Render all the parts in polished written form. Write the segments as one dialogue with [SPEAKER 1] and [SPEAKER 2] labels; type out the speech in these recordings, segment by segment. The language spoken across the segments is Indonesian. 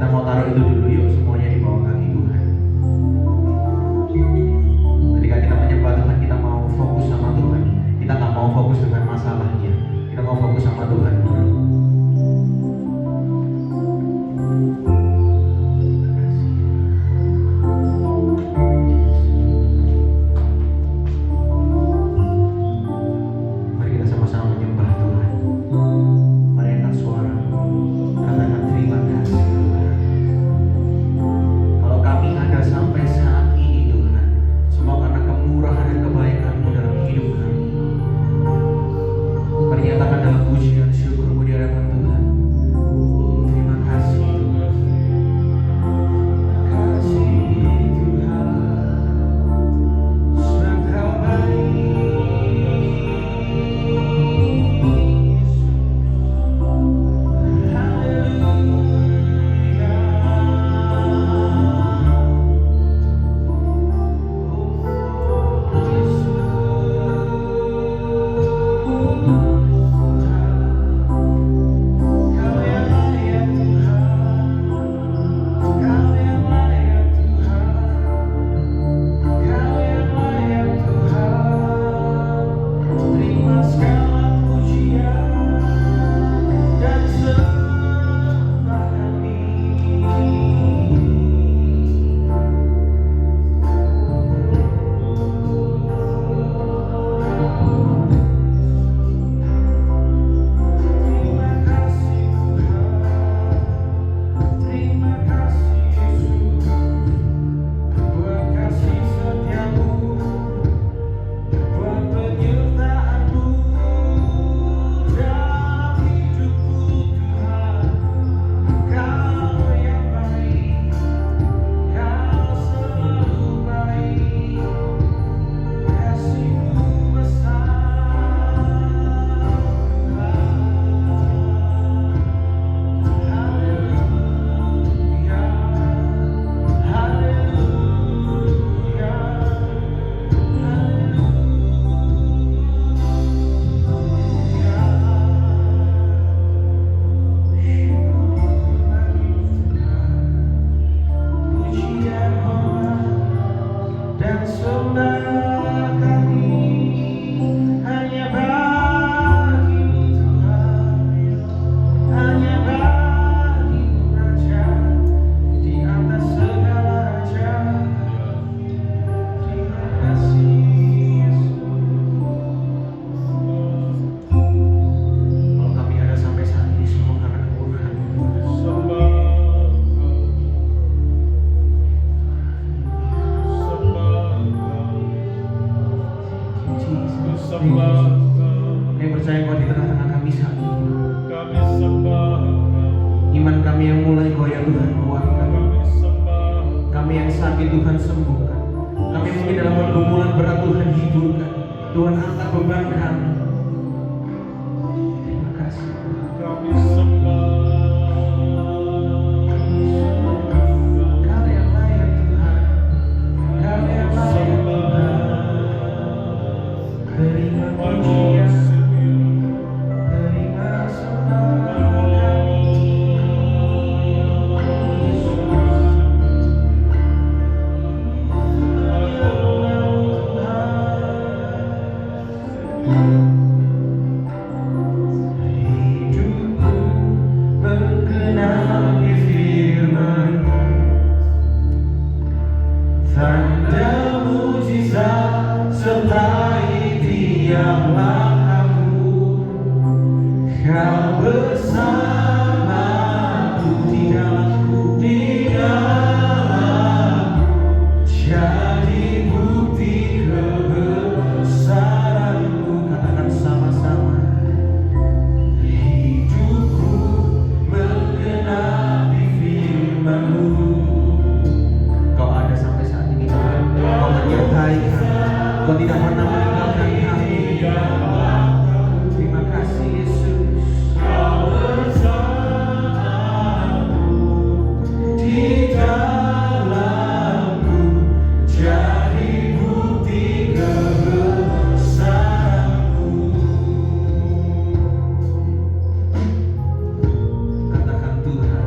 [SPEAKER 1] Kita mau taruh itu dulu yuk, semuanya di bawah kaki Tuhan. Ketika kita menyembah Tuhan, kita mau fokus sama Tuhan. Kita nggak mau fokus dengan masalahnya. Kita mau fokus sama Tuhan dulu. Mari kita sama-sama menyembah Tuhan. Mari angkat suara, katakan terima kasih Tuhan. Kalau kami ada sampai saat ini Tuhan, semua karena kemurahan dan kebaikan-Mu dalam hidup kami. Mari nyatakan dalam pujian syukur-Mu di hadapan Tuhan. Terima kasih Tuhan. Terima kasih Tuhan. Engkau baik. Kami percaya Kau di tengah-tengah kami saat ini. Iman kami yang mulai goyah Tuhan kuatkan. Kami yang sakit Tuhan sembuhkan. Kami mungkin dalam pergumulan berat Tuhan hiburkan. Tuhan angkat beban kami. Terima kasih. Kau yang layak Tuhan. Kau yang layak Tuhan. Terima pujian. Terima sembah. Kau tidak pernah meninggalkan kami. Terima kasih Yesus. Kau bersamaku di dalamku, jadi bukti kebesaranmu. Katakan Tuhan,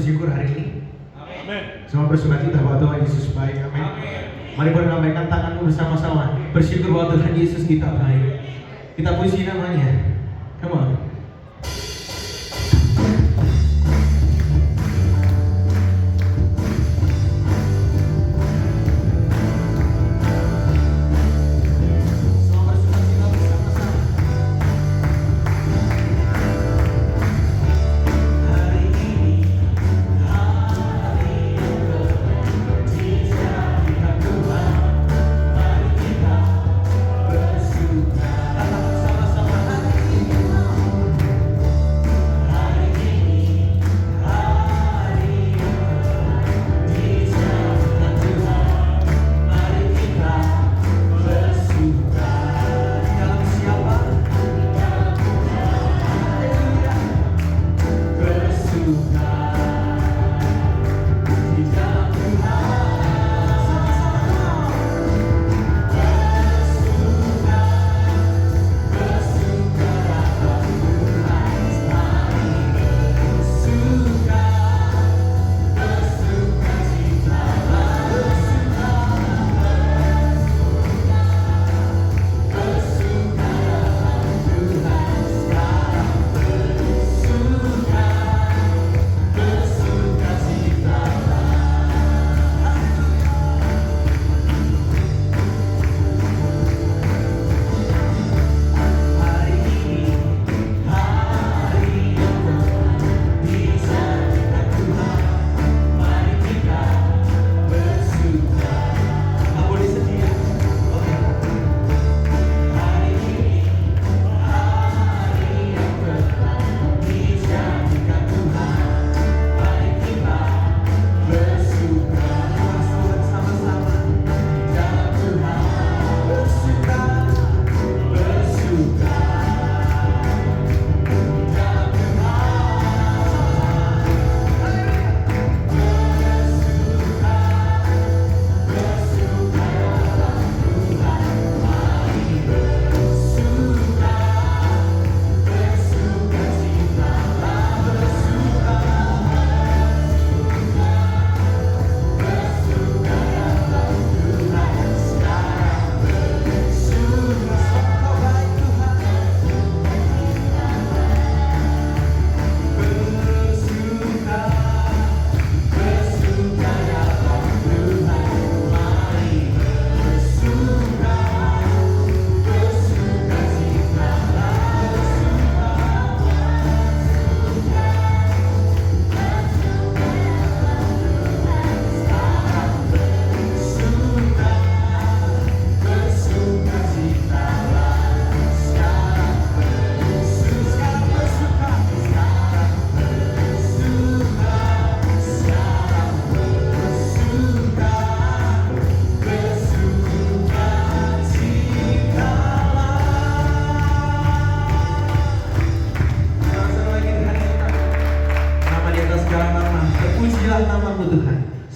[SPEAKER 1] bersyukur hari ini?
[SPEAKER 2] Amin.
[SPEAKER 1] Semua bersukacita bahwa Tuhan Yesus baik. Amin. Mari kita lambaikan tanganmu bersama-sama. Bersyukur bahwa Tuhan Yesus kita baik. Kita puji namanya. Come on.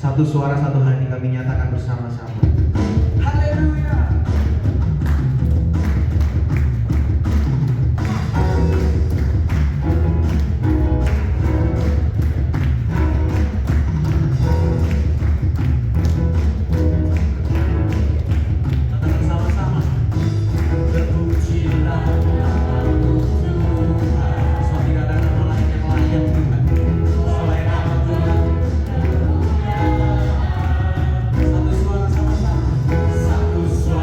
[SPEAKER 1] Satu suara, satu hati kami nyatakan bersama-sama. Haleluya. Katakan sama-sama. Terpujilah namamu Tuhan. Sebab tidak ada nama lain yang layak Tuhan selain nama Tuhan. Satu suara sama-sama. Satu suara.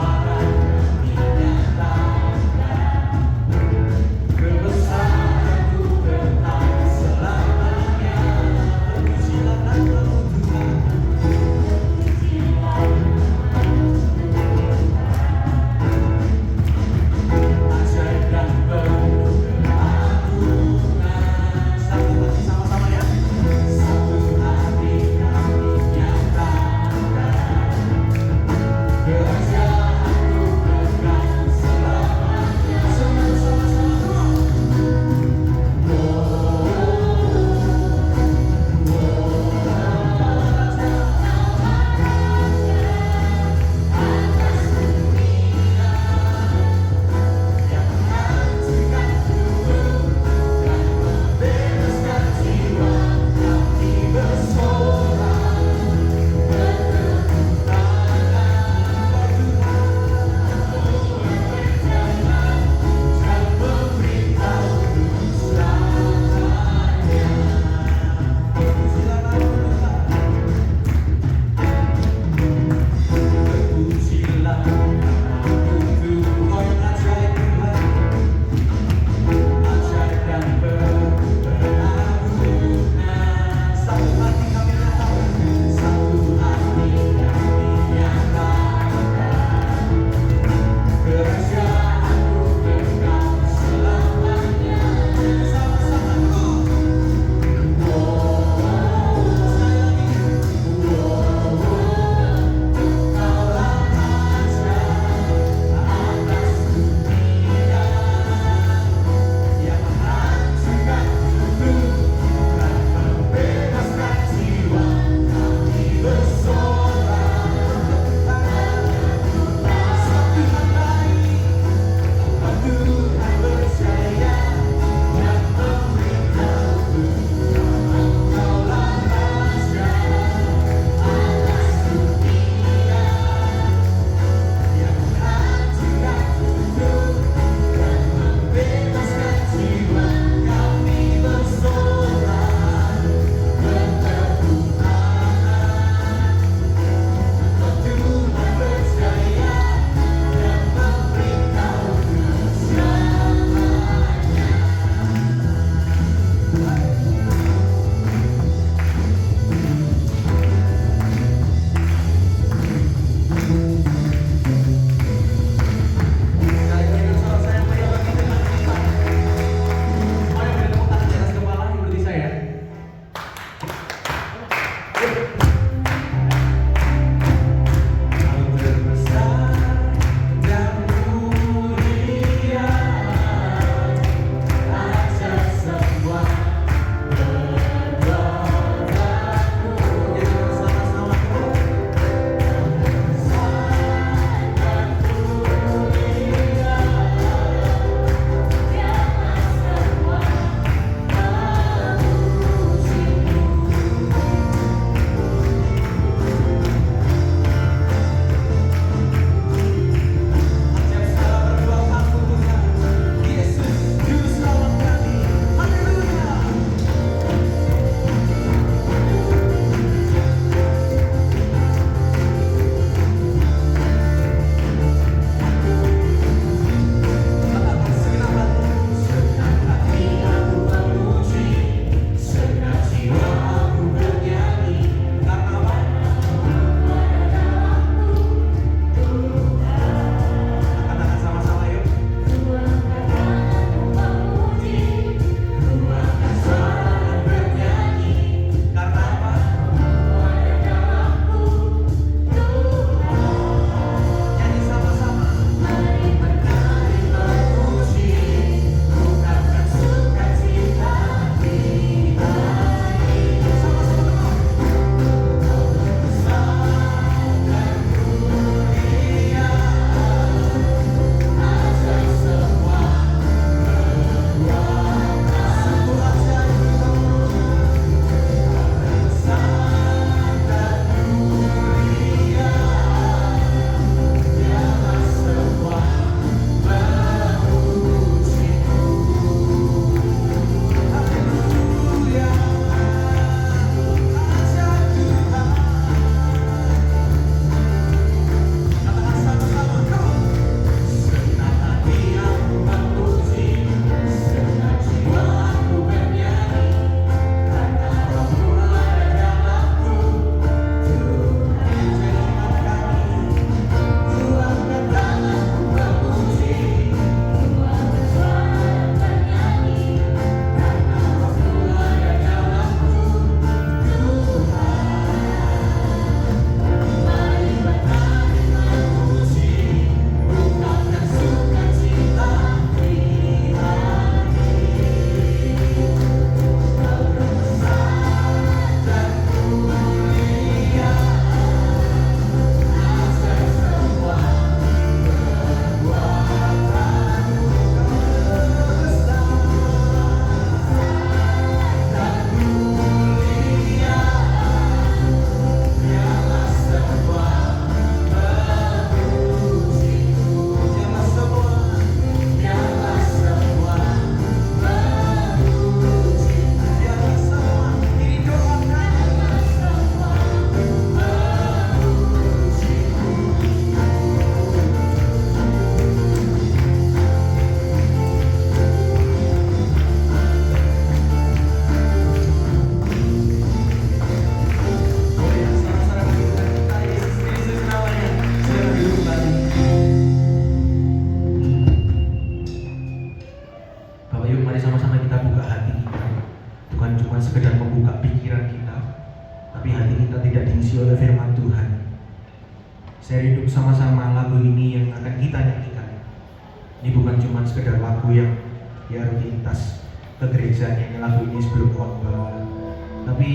[SPEAKER 1] bukan cuma sekedar membuka pikiran kita, tapi hati kita tidak diisi oleh firman Tuhan. Saya rindu sama-sama lagu ini yang akan kita nyanyikan. Ini bukan cuma sekedar lagu yang ya rutinitas ke gereja nyanyi lagu ini sebelum khotbah, tapi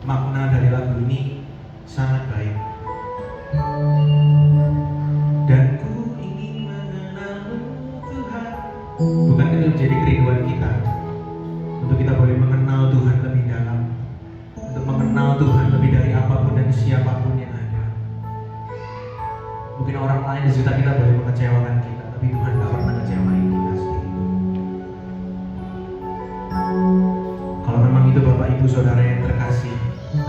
[SPEAKER 1] makna dari lagu ini sangat baik. Dan ku ingin mengenalmu Tuhan. Bukan itu menjadi kerinduan kita, untuk kita boleh mengenal Tuhan lebih dalam, untuk mengenal Tuhan lebih dari apapun dan siapapun yang ada. Mungkin orang lain di sekitar kita boleh mengecewakan kita, tapi Tuhan tak pernah mengecewakan kita sendiri. Kalau memang itu Bapak Ibu Saudara yang terkasih,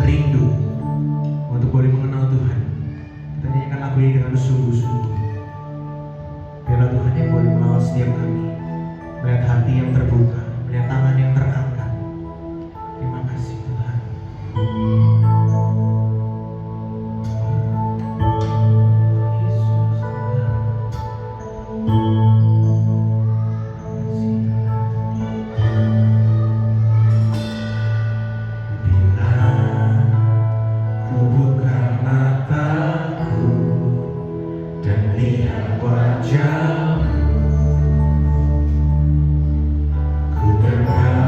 [SPEAKER 1] rindu untuk boleh mengenal Tuhan, kita nyanyikan lagu ini dengan sungguh-sungguh. Biarlah Tuhan yang boleh melawat setiap kami, melihat hati yang terbuka, melihat tangan yang terangkat. Terima kasih Tuhan.
[SPEAKER 2] Ku terbang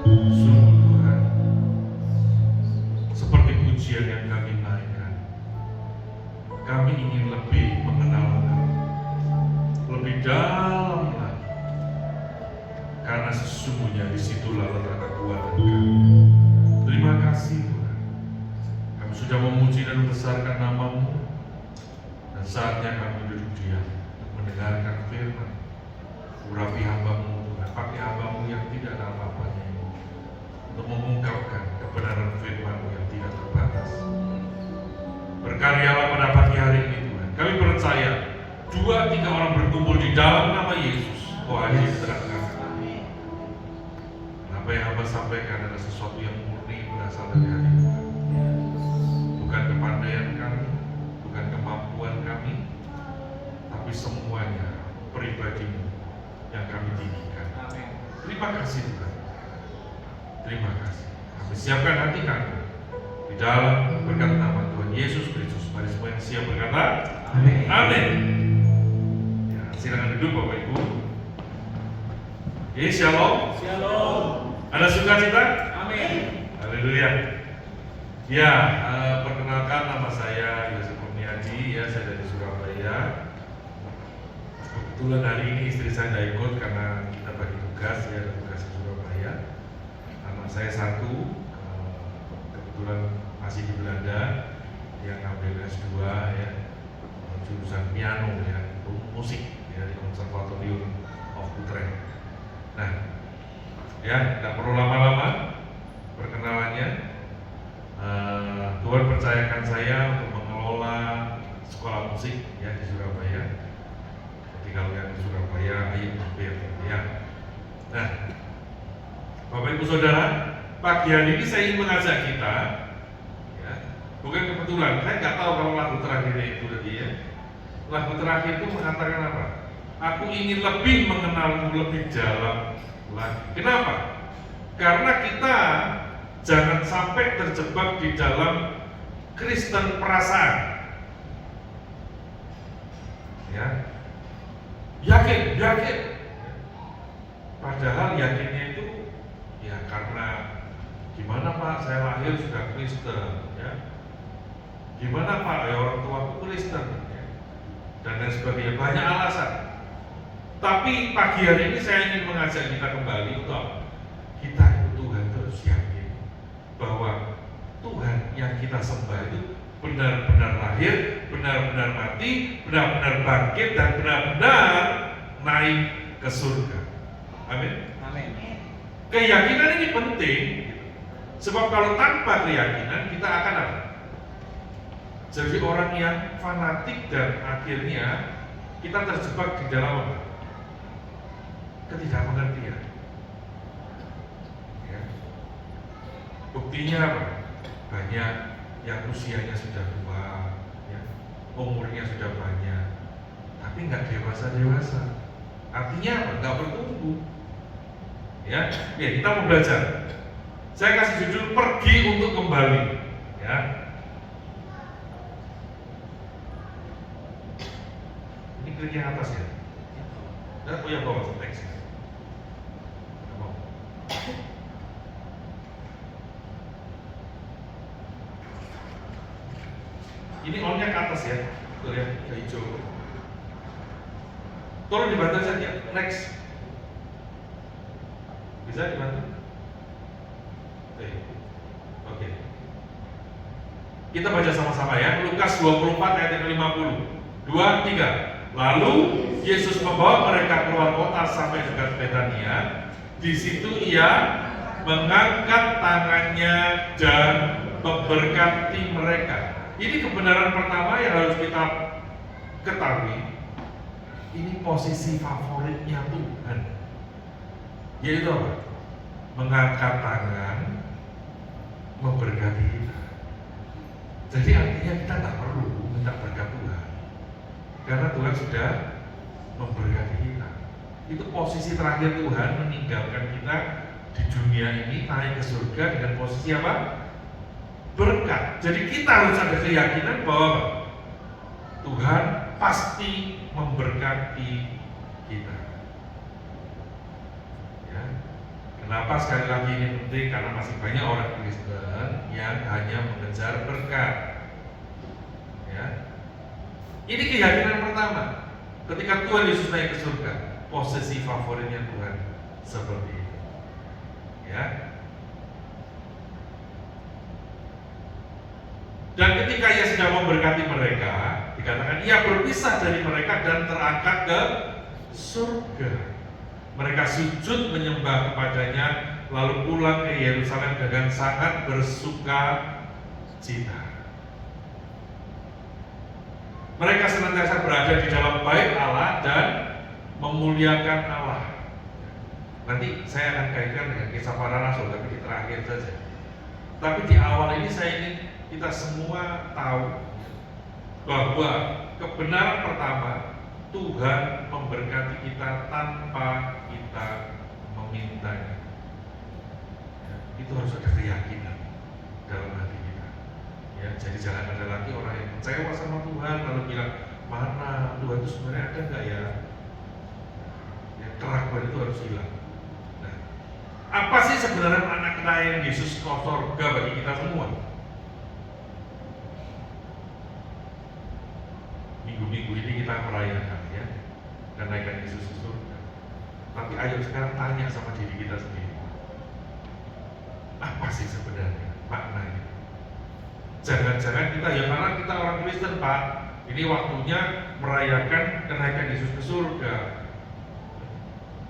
[SPEAKER 2] Sungguh Tuhan, seperti pujian yang kami naikkan, kami ingin lebih mengenal Engkau, lebih dalam lagi, karena sesungguhnya disitulah letak kekuatan kami. Terima kasih Tuhan, kami sudah memuji dan membesarkan nama-Mu, dan saatnya kami duduk diam untuk mendengarkan firman. Urapi hamba-Mu Tuhan, pakai hamba-Mu yang tidak ada apa-apanya ini, untuk mengungkapkan kebenaran firman-Mu yang tidak terbatas. Berkaryalah pada pagi hari ini Tuhan. Kami percaya 2-3 orang berkumpul di dalam nama Yesus, Kau hadir di tengah-tengah kami. Apa yang hamba sampaikan adalah sesuatu yang murni berasal dari hati Tuhan. Bukan kepandaian kami, bukan kemampuan kami, tapi semuanya pribadi-Mu yang kami tinggikan. Terima kasih Tuhan. Terima kasih. Kami siapkan hati kami di dalam berkat nama Tuhan Yesus Kristus. Mari semua yang siap berkata, Amin. Amin. Ya, silakan duduk Bapak Ibu. Oke, shalom.
[SPEAKER 3] Shalom.
[SPEAKER 2] Ada sukacita?
[SPEAKER 3] Amin.
[SPEAKER 2] Haleluya. Ya, perkenalkan nama saya Yosef Kurniaji, ya, saya dari Surabaya. Kebetulan hari ini istri saya tidak ikut karena kita bagi tugas, ya, tugas di Surabaya. Anak saya satu, kebetulan masih di Belanda, yang ngambil S2, ya, jurusan piano, ya, musik, ya, di Konservatorium of Utrecht. Nah, ya, tidak perlu lama-lama perkenalannya. Tuhan percayakan saya untuk mengelola sekolah musik, ya, di Surabaya. Kalau yang di Surabaya, ayo mampir, ya. Nah, Bapak Ibu Saudara, pagi hari ini saya ingin mengajak kita, ya, bukan kebetulan, saya nggak tahu kalau lagu terakhir itu tadi, ya. Lagu terakhir itu mengatakan apa? Aku ingin lebih mengenalmu lebih dalam lagi. Kenapa? Karena kita jangan sampai terjebak di dalam Kristen perasaan, ya. Yakin. Padahal yakinnya itu ya karena gimana Pak, saya lahir sudah Kristen, ya. Gimana Pak, ya orang tuaku Kristen, ya. Dan lain sebagainya, banyak alasan. Tapi pagi hari ini saya ingin mengajak kita kembali untuk kita itu Tuhan terus yakin bahwa Tuhan yang kita sembah itu benar-benar lahir, benar-benar mati, benar-benar bangkit, dan benar-benar naik ke surga. Amin.
[SPEAKER 3] Amin.
[SPEAKER 2] Keyakinan ini penting, sebab kalau tanpa keyakinan kita akan apa? Jadi orang yang fanatik dan akhirnya kita terjebak di dalam apa? Ketidakmengertian. Ya. Buktinya apa? Banyak yang usianya sudah tua, ya, umurnya sudah banyak, tapi nggak dewasa. Artinya apa? Nggak bertumbuh. Ya, kita mau belajar. Saya kasih judul pergi untuk kembali. Ya. Ini klik yang atas ya. Dan yang bawah teksnya. Ini on-nya ke atas ya, tuh ya, ke hijau. Tolong dibantu saja, next. Bisa dibantu? Oke. Kita baca sama-sama ya, Lukas 24 ayat 50. 2, 3. Lalu Yesus membawa mereka keluar kota sampai dekat Betania. Di situ ia mengangkat tangannya dan memberkati mereka. Ini kebenaran pertama yang harus kita ketahui. Ini posisi favoritnya Tuhan, yaitu apa? Mengangkat tangan, memberkati kita. Jadi artinya kita tidak perlu minta berkat Tuhan, karena Tuhan sudah memberkati kita. Itu posisi terakhir Tuhan meninggalkan kita di dunia ini, naik ke surga dengan posisi apa? Berkat. Jadi kita harus ada keyakinan bahwa Tuhan pasti memberkati kita. Ya. Kenapa sekali lagi ini penting? Karena masih banyak orang Kristen yang hanya mengejar berkat. Ya. Ini keyakinan pertama. Ketika Tuhan Yesus naik ke surga, posisi favoritnya Tuhan seperti itu. Ya. Dan ketika ia sedang memberkati mereka, dikatakan ia berpisah dari mereka dan terangkat ke surga. Mereka sujud menyembah kepadanya, lalu pulang ke Yerusalem dengan sangat bersuka cita. Mereka senantiasa berada di dalam bait Allah dan memuliakan Allah. Nanti saya akan kaitkan dengan kisah para rasul, tapi di terakhir saja. Tapi di awal ini saya ingin kita semua tahu bahwa kebenaran pertama, Tuhan memberkati kita tanpa kita memintanya. Ya, itu harus ada keyakinan dalam hati kita. Ya, jadi jangan ada lagi orang yang kecewa sama Tuhan lalu bilang, mana Tuhan itu sebenarnya ada nggak ya? Ya, keraguan itu harus hilang. Nah, apa sih sebenarnya anak kenaik Yesus ke surga bagi kita semua? Minggu-minggu ini kita merayakan ya kenaikan Yesus ke surga. Tapi ayo sekarang tanya sama diri kita sendiri, apa sih sebenarnya maknanya? Jangan-jangan kita ya karena kita orang Kristen Pak, ini waktunya merayakan kenaikan Yesus ke surga.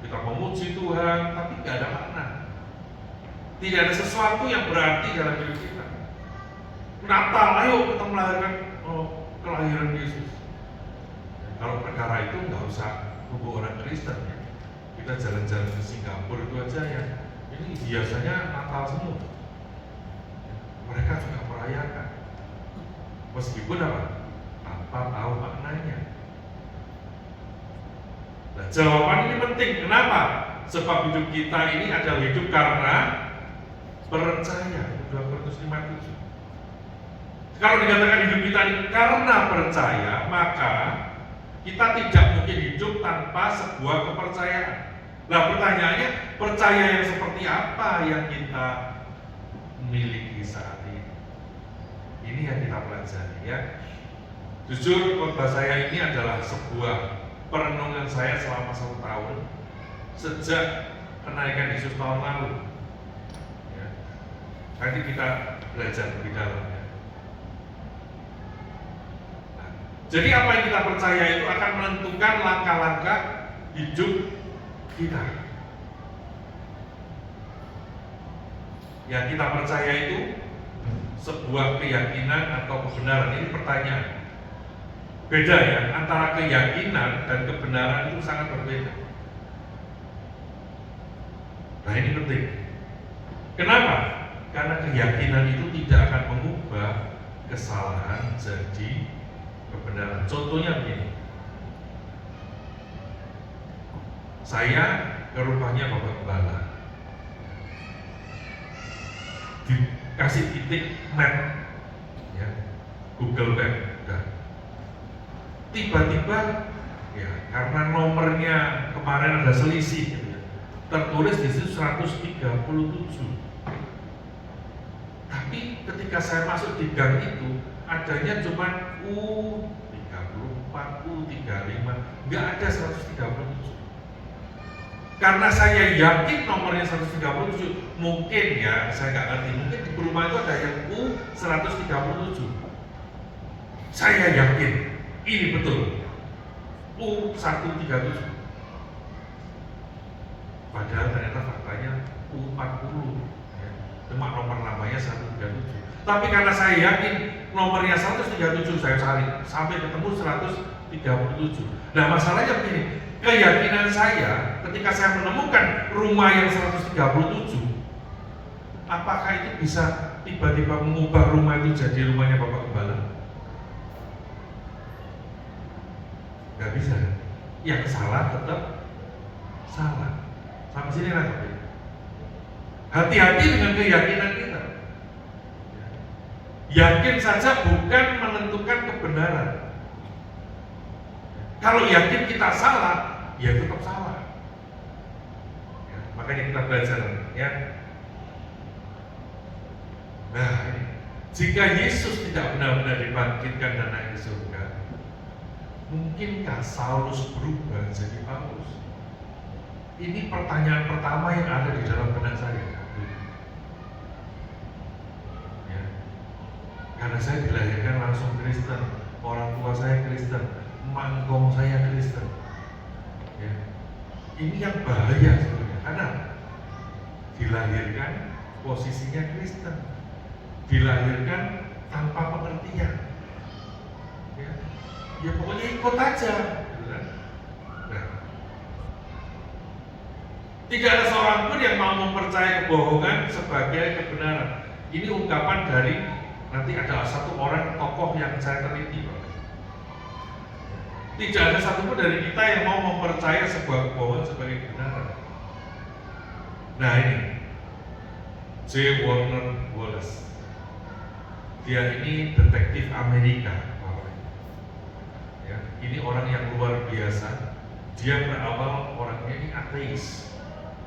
[SPEAKER 2] Kita memuji Tuhan, tapi tidak ada makna. Tidak ada sesuatu yang berarti dalam hidup kita. Natal, ayo kita merayakan kelahiran Yesus. Kalau perkara itu nggak usah hubung orang Kristen ya. Kita jalan-jalan ke Singapura itu aja ya. Ini biasanya Natal semua. Mereka juga merayakan. Meskipun apa? Tanpa tahu maknanya. Nah, jawaban ini penting. Kenapa? Sebab hidup kita ini adalah hidup karena percaya. 2 Korintus 5:7. Kalau dikatakan hidup kita ini karena percaya, maka kita tidak mungkin hidup tanpa sebuah kepercayaan. Nah, pertanyaannya, percaya yang seperti apa yang kita miliki saat ini? Ini yang kita pelajari ya. Jujur, khotbah saya ini adalah sebuah perenungan saya selama 1 tahun sejak kenaikan Yesus tahun lalu. Ya. Nanti kita belajar lebih dalam ya. Nah, jadi apa yang kita percaya itu akan menentukan langkah-langkah hidup kita. Yang kita percaya itu sebuah keyakinan atau kebenaran. Ini pertanyaan. Beda ya, antara keyakinan dan kebenaran itu sangat berbeda. Nah, ini penting. Kenapa? Karena keyakinan itu tidak akan mengubah kesalahan jadi kebenaran. Contohnya begini. Saya ke rumahnya Bapak Gembala, dikasih titik map, ya, Google Map. Nah, tiba-tiba, ya, karena nomornya kemarin ada selisih, gitu ya, tertulis di situ 137. Tapi ketika saya masuk di gang itu, adanya cuma U34, U35, nggak ada 137. Karena saya yakin nomornya 137, mungkin ya, saya nggak ngerti, mungkin di rumah itu ada yang U137. Saya yakin ini betul U137. Padahal ternyata faktanya U40 ya. Cuma nomor lamanya 137. Tapi karena saya yakin nomornya 137, saya cari sampai ketemu 137. Nah, masalahnya begini, keyakinan saya ketika saya menemukan rumah yang 137, apakah itu bisa tiba-tiba mengubah rumah itu jadi rumahnya Bapak Gembala? Gak bisa. Yang salah tetap salah. Sampai sini lah. Hati-hati dengan keyakinan kita. Yakin saja bukan menentukan kebenaran. Kalau yakin kita salah, ya tetap salah. Ya, Makanya kita belajar ya. Nah, ini. Jika Yesus tidak benar-benar dibangkitkan dan naik ke surga, mungkinkah Saulus berubah jadi Paulus? Ini pertanyaan pertama yang ada di dalam benak saya. Ya. Karena saya dilahirkan langsung Kristen, orang tua saya Kristen, mangkong saya Kristen. Ya. Ini yang bahaya sebenarnya, karena dilahirkan posisinya Kristen, dilahirkan tanpa pengertian. Ya pokoknya ikut aja, gitu kan? Nah, tidak ada seorang pun yang mau mempercayai kebohongan sebagai kebenaran. Ini ungkapan dari nanti ada satu orang tokoh yang saya teliti, Pak. Tidak ada satupun dari kita yang mau mempercayai sebuah kebohongan sebagai kebenaran. Nah ini J. Warner Wallace. Dia ini detektif Amerika, Bapak. Ya, ini orang yang luar biasa. Dia berawal orangnya ini ateis,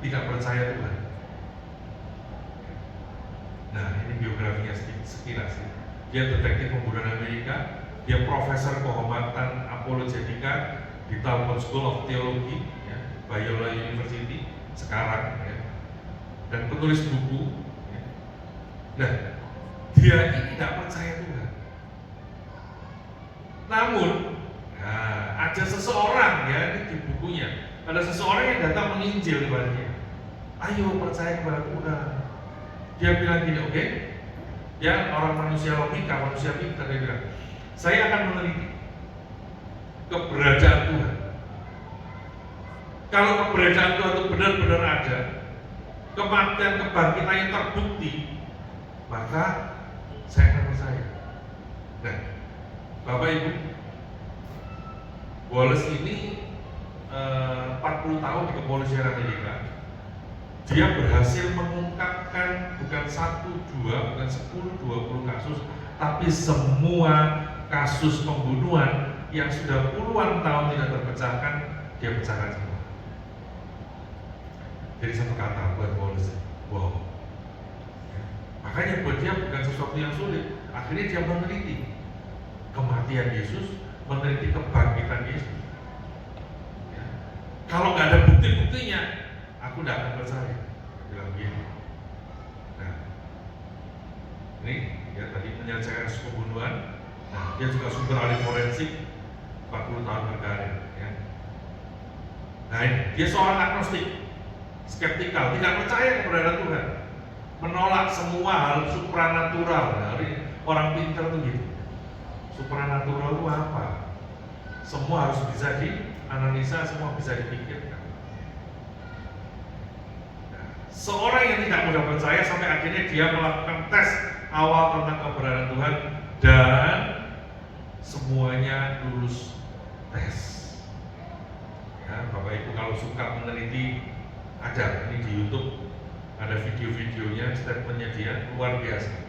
[SPEAKER 2] tidak percaya Tuhan. Nah ini biografinya sekilas. Dia detektif pembunuhan Amerika. Dia profesor kehormatan apologetika di Talbot School of Theology, ya, Biola University sekarang, ya, dan penulis buku. Ya. Nah, dia ini tidak percaya Tuhan. Namun, nah, ada seseorang ya di bukunya, ada seseorang yang datang menginjil kepadanya. Ayo percaya kepada Tuhan. Dia bilang gini, oke? Ya, orang manusia logika, manusia pintar, dia bilang, saya akan meneliti keberadaan Tuhan. Kalau keberadaan Tuhan itu benar-benar ada, kematian kebangkitannya terbukti, maka saya akan percaya. Nah, Bapak Ibu, Wallace ini 40 tahun di kepolisian Amerika. Dia berhasil mengungkapkan bukan 1, 2, bukan 10, 20 kasus, tapi semua kasus pembunuhan yang sudah puluhan tahun tidak terpecahkan, dia pecahkan semua. Jadi satu kata buat Wallace, wow. Ya. Makanya buat dia bukan sesuatu yang sulit. Akhirnya dia meneliti kematian Yesus, meneliti kebangkitan Yesus. Ya. Kalau nggak ada bukti-buktinya, aku tidak akan percaya. Dia bilang begini. Nah, ini ya tadi menyelesaikan kasus pembunuhan. Nah, dia juga sumber ahli forensik 40 tahun berkarir, ya. Nah ini, dia seorang agnostik, skeptikal, tidak percaya keberadaan Tuhan, menolak semua hal supranatural. Nah, orang pintar itu gitu. Supranatural itu apa? Semua harus bisa dianalisa, semua bisa dipikirkan. Nah, seorang yang tidak mudah percaya sampai akhirnya dia melakukan tes awal tentang keberadaan Tuhan dan semuanya lulus tes. Ya, Bapak Ibu kalau suka meneliti, ada ini di YouTube, ada video-videonya, statementnya dia luar biasa.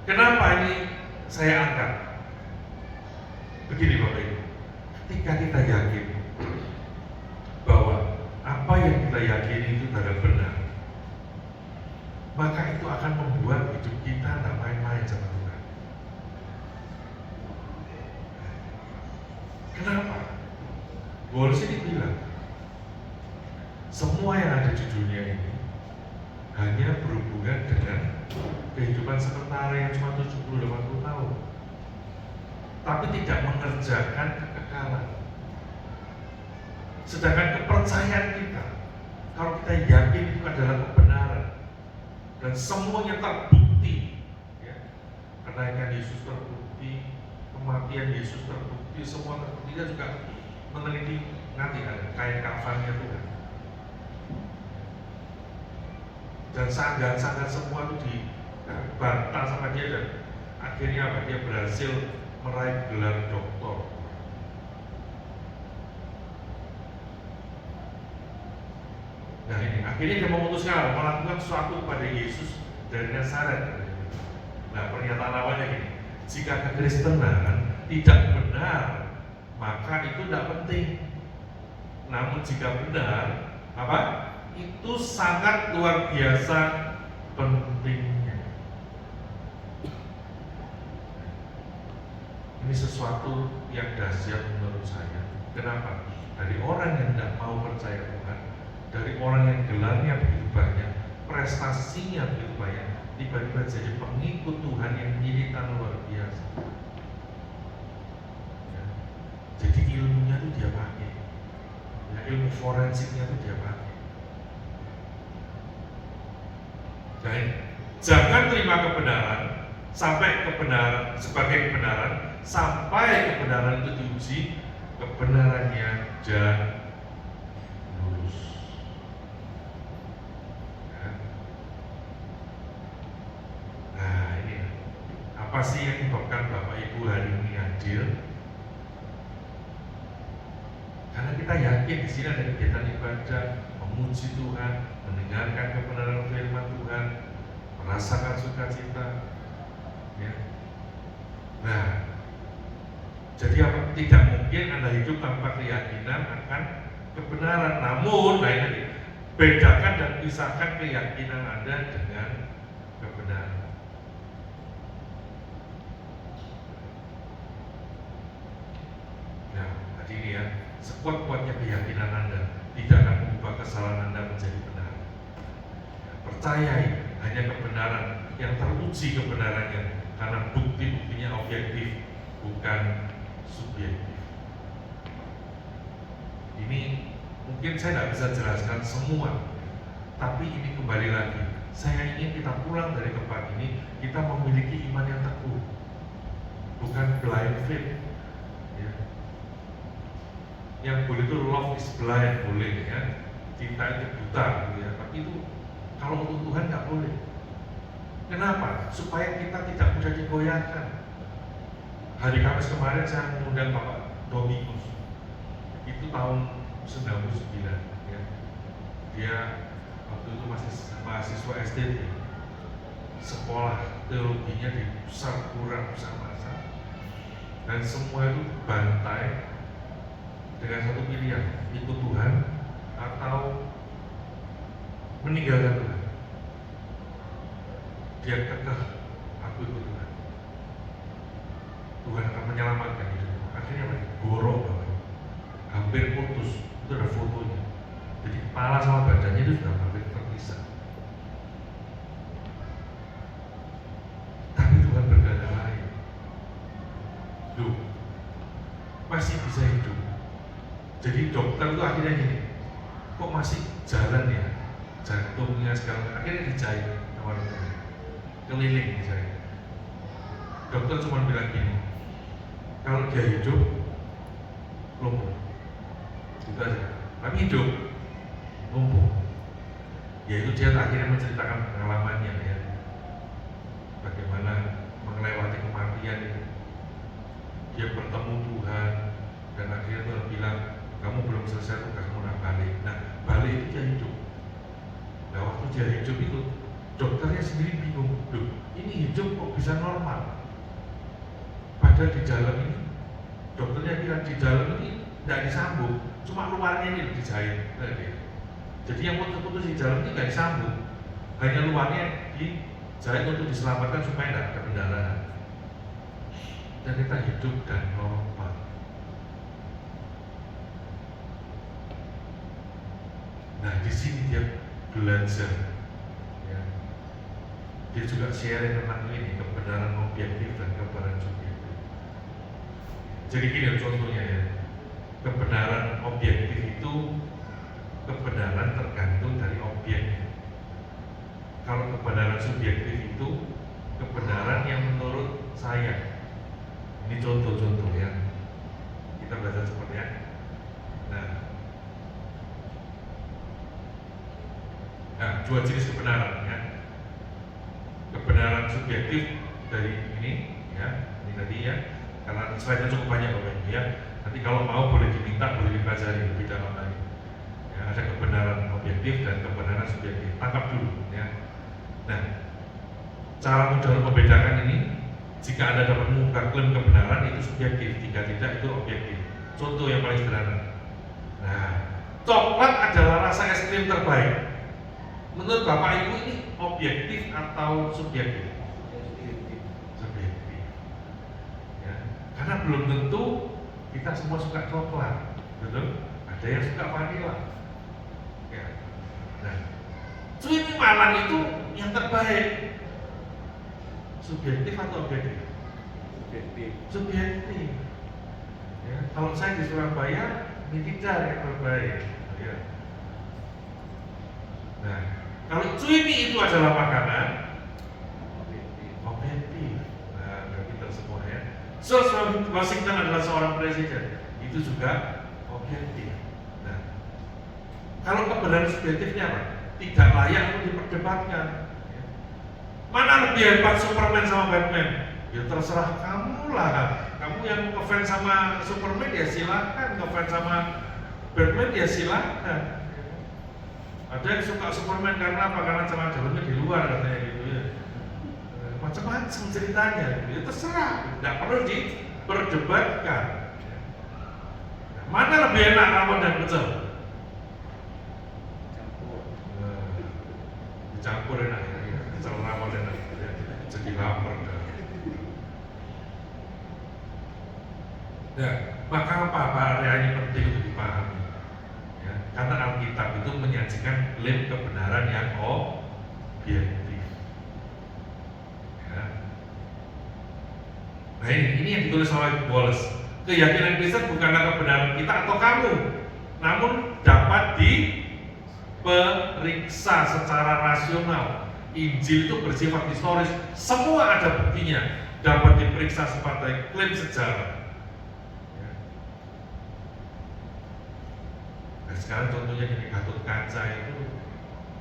[SPEAKER 2] Kenapa ini saya angkat? Begini Bapak Ibu, ketika kita yakin bahwa apa yang kita yakini itu adalah benar, maka itu akan membuat hidup kita tidak main-main sama Tuhan. Kenapa? Wallace ini bilang, semua yang ada di dunia ini hanya berhubungan dengan kehidupan sementara yang cuma 70-80 tahun, tapi tidak mengerjakan kekekalan. Sedangkan kepercayaan kita, kalau kita yakin itu adalah kebenaran dan semuanya terbukti, ya, kenaikan Yesus terbukti, kematian Yesus terbukti, semua terbukti. Kita juga meneliti nanti ada kain kafannya Tuhan. Dan sanggahan-sanggahan semua itu dibantah sama dia dan akhirnya apa? Dia berhasil meraih gelar doktor. Nah ini akhirnya dia memutuskan melakukan sesuatu kepada Yesus dari Nazaret. Nah pernyataan awalnya gini, jika kekristenan tidak benar, maka itu tidak penting. Namun jika benar, apa? Itu sangat luar biasa pentingnya. Ini sesuatu yang dahsyat menurut saya. Kenapa? Dari orang yang tidak mau percaya Tuhan, dari orang yang gelarnya begitu banyak, prestasinya begitu banyak, tiba-tiba jadi pengikut Tuhan yang militan luar biasa. Ya. Jadi ilmunya itu dia pakai, ya, ilmu forensiknya itu dia pakai. Jangan terima kebenaran sampai kebenaran sebagai kebenaran, sampai kebenaran itu diuji, kebenarannya jangan lurus. Ya. Nah ini apa sih yang menyebabkan Bapak Ibu hari ini hadir? Karena kita yakin di sini ada kegiatan ibadah, memuji Tuhan, mendengarkan kebenaran firman Tuhan, merasakan sukacita. Ya. Nah, jadi apa? Tidak mungkin Anda hidup tanpa keyakinan akan kebenaran. Namun, nah ini bedakan dan pisahkan keyakinan Anda dengan kebenaran. Nah, tadi ini ya, sekuat-kuatnya keyakinan Anda tidak akan mengubah kesalahan Anda menjadi benar. Percayai hanya kebenaran yang teruji kebenarannya, karena bukti-buktinya objektif, bukan subjektif. Ini mungkin saya tidak bisa jelaskan semua, tapi ini kembali lagi, saya ingin kita pulang dari tempat ini, kita memiliki iman yang teguh, bukan blind faith. Ya. Yang boleh itu love is blind, boleh ya, cinta itu buta gitu ya, tapi itu kalau untuk Tuhan nggak boleh. Kenapa? Supaya kita tidak mudah digoyahkan. Hari Kamis kemarin saya mengundang Bapak Dominus. Itu tahun 99 ya. Dia waktu itu masih mahasiswa STT. Sekolah teologinya di Sarpura Samasa. Dan semua itu bantai dengan satu pilihan, ikut Tuhan atau meninggalkan Tuhan. Dia kekeh, aku ikut Tuhan. Tuhan akan menyelamatkan hidupku. Akhirnya apa? Gorok Bapak. Hampir putus. Itu ada fotonya. Jadi kepala sama badannya itu sudah hampir terpisah. Tapi Tuhan berkata lain. Loh, masih bisa hidup. Jadi dokter itu akhirnya gini, kok masih jalan ya? Jantungnya segala, akhirnya dijahit sama dokter. Keliling saya. Dokter cuma bilang gini, kalau dia hidup lumpuh, itu aja. Tapi hidup lumpuh. Yaitu dia akhirnya menceritakan pengalamannya ya, bagaimana melewati kematian itu. Dia bertemu Tuhan dan akhirnya Tuhan bilang, kamu belum selesai tugasmu, nak balik. Nah balik itu dia hidup. Nah waktu dia hidup itu dokternya sendiri bingung, loh ini hidup kok bisa normal? Padahal di dalam ini, dokternya bilang di dalam ini tidak disambung, cuma luarnya ini dijahit. Jadi yang putus-putus di dalam ini tidak disambung, hanya luarnya dijahit untuk diselamatkan supaya tidak ada pendarahan. Dan kita hidup dan normal. Nah di sini dia belajar. Dia juga sharing tentang ini, kebenaran objektif dan kebenaran subjektif. Jadi gini contohnya ya, kebenaran objektif itu kebenaran tergantung dari objek. Kalau kebenaran subjektif itu kebenaran yang menurut saya. Ini contoh-contoh ya. Kita belajar seperti ya. Nah, dua jenis kebenaran ya. Kebenaran subjektif dari ini ya, ini tadi ya, karena slide-nya cukup banyak Bapak Ibu ya. Nanti kalau mau boleh diminta, boleh dipelajari lebih dalam lagi. Ya, ada kebenaran objektif dan kebenaran subjektif. Tangkap dulu ya. Nah, cara mudah membedakan ini, jika Anda dapat mengungkap klaim kebenaran itu subjektif, jika tidak itu objektif. Contoh yang paling sederhana. Nah, coklat adalah rasa es krim terbaik. Menurut Bapak Ibu ini objektif atau subjektif? Subjektif. Ya. Karena belum tentu kita semua suka coklat, betul? Ada yang suka vanila. Ya. Nah, Cuimi Malang itu yang terbaik. Subjektif atau objektif?
[SPEAKER 1] Subjektif.
[SPEAKER 2] Subjektif. Ya. Kalau saya di Surabaya, ini tidak yang terbaik. Ya. Nah, kalau cuimi itu adalah makanan, objektif. Nah, bagi kita semua ya. George Washington adalah seorang presiden, itu juga objektif. Nah, kalau kebenaran subjektifnya apa? Tidak layak untuk diperdebatkan. Ya. Mana lebih hebat Superman sama Batman? Ya terserah kamu lah. Kamu yang ngefans sama Superman ya silakan, ngefans sama Batman ya silakan. Ada yang suka Superman karena apa? Karena celana-celananya di luar katanya gitu ya. Macam-macam ceritanya, itu terserah, tidak perlu diperdebatkan. Mana lebih enak rawon dan pecel? Dicampur enak ya, pecel rawon enak. Jadi lapar. Nah, maka apa area ini penting untuk dipahami? Ya, karena Alkitab itu menyajikan klaim kebenaran yang objektif. Ya. Nah ini yang ditulis oleh Wallace. Keyakinan Kristen bukanlah kebenaran kita atau kamu, namun dapat diperiksa secara rasional. Injil itu bersifat historis, semua ada buktinya, dapat diperiksa sebagai klaim sejarah. Ya. Nah, sekarang contohnya gini, Gatot Kaca itu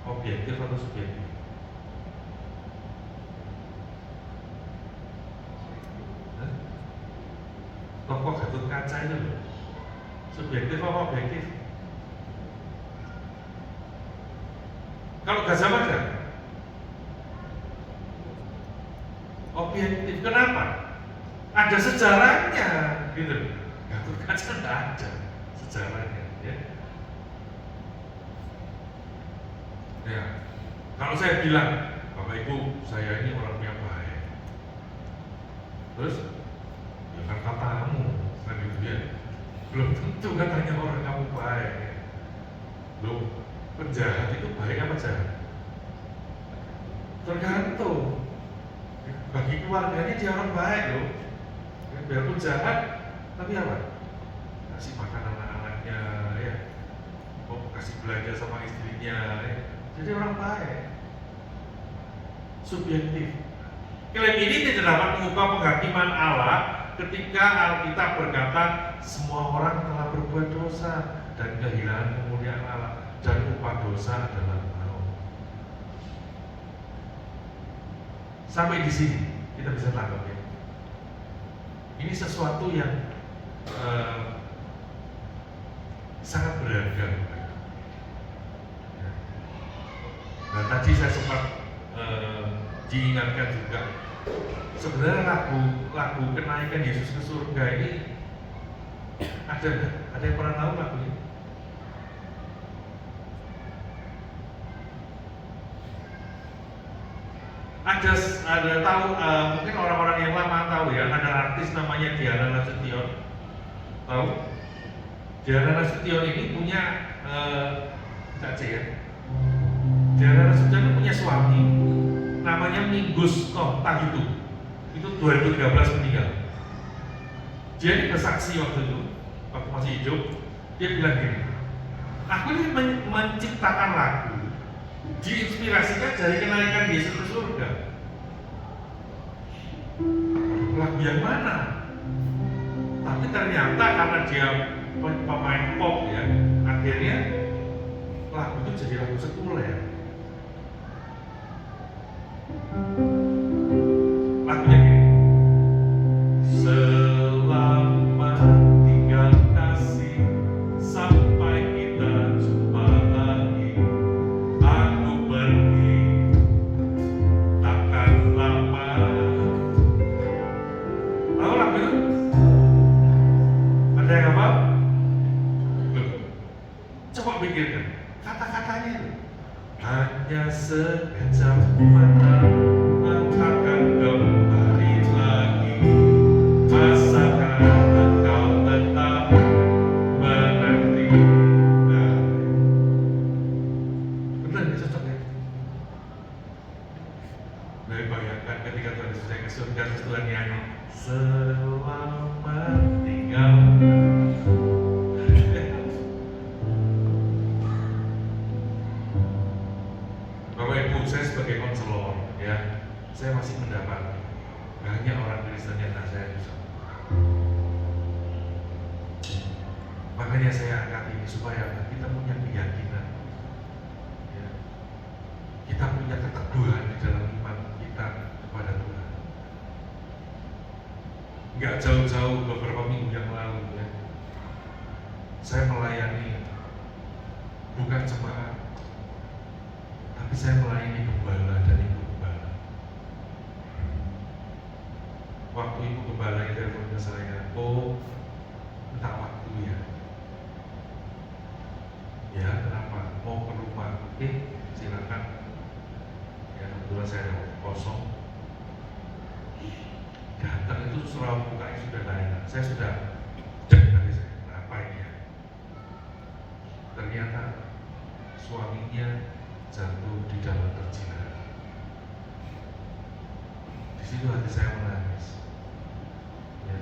[SPEAKER 2] objektif atau subjektif? Tokoh Gatot Kaca itu loh, subjektif apa objektif? Kalau Gajah Mada objektif, kenapa? Ada sejarahnya gitu. Gatot Kaca tidak ada sejarahnya ya. Ya, kalau saya bilang, Bapak Ibu, saya ini orangnya baik, terus ya kan katamu, kan gitu ya. Belum tentu katanya orang kamu baik. Loh, penjahat itu baik apa jahat? Tergantung. Bagi keluarganya dia orang baik loh. Biarpun jahat, tapi apa? Kasih makan anak-anaknya, ya. Oh, kasih belanja sama istrinya, ya. Jadi orang baik. Subjektif. Klaim ini tidak dapat mengubah penghakiman Allah ketika Alkitab berkata semua orang telah berbuat dosa dan kehilangan kemuliaan Allah dan upah dosa adalah maut. Sampai di sini kita bisa tangkap ya. Ini sesuatu yang sangat berharga. Nah tadi saya sempat diingatkan juga, sebenarnya lagu kenaikan Yesus ke surga ini ada nggak? Ada yang pernah tahu lagunya? Ada tahu, mungkin orang-orang yang lama tahu ya, ada artis namanya Diana Nasution. Tahu? Diana Nasution ini punya Cak C ya. Diana Nasution punya suami namanya Mingus Tahitu. Itu 2013 meninggal. Dia ini bersaksi waktu itu, waktu masih hidup, dia bilang gini, aku ini menciptakan lagu diinspirasikan dari kenaikan Yesus ke surga. Lagu yang mana? Tapi ternyata karena dia pemain pop ya, akhirnya lagu itu jadi lagu sekuler. Lagunya gini, selamat tinggal kasih sampai kita jumpa lagi. Aku pergi takkan lama. Tahu lagu itu? Ada yang hafal? Coba hanya sekejap mata akan kembali lagi. Asalkan engkau tetap menanti. Nah, benar ya, cocok ya? Dari bayangkan ketika Tuhan Yesus naik ke surga, terus Tuhan nyanyi selamat tinggal. Bapak Ibu, saya sebagai konselor ya, saya masih mendapat banyak orang Kristen yang tak saya bisa. Makanya saya angkat ini supaya kita punya keyakinan, ya. Kita punya keteguhan di dalam iman kita kepada Tuhan. Nggak jauh-jauh beberapa minggu yang lalu ya, saya melayani bukan jemaat, tapi saya melayani gembala dan ibu gembala. Waktu ibu gembala itu telepon ke saya, oh minta waktu ya. Ya kenapa? Mau ke rumah? Oke, silakan. Ya kebetulan saya ada waktu kosong. Datang itu surau mukanya sudah lain. Saya sudah cek tadi saya, kenapa ini ya? Ternyata suaminya jatuh di dalam perjalanan. Di situ hati saya menangis. Ya.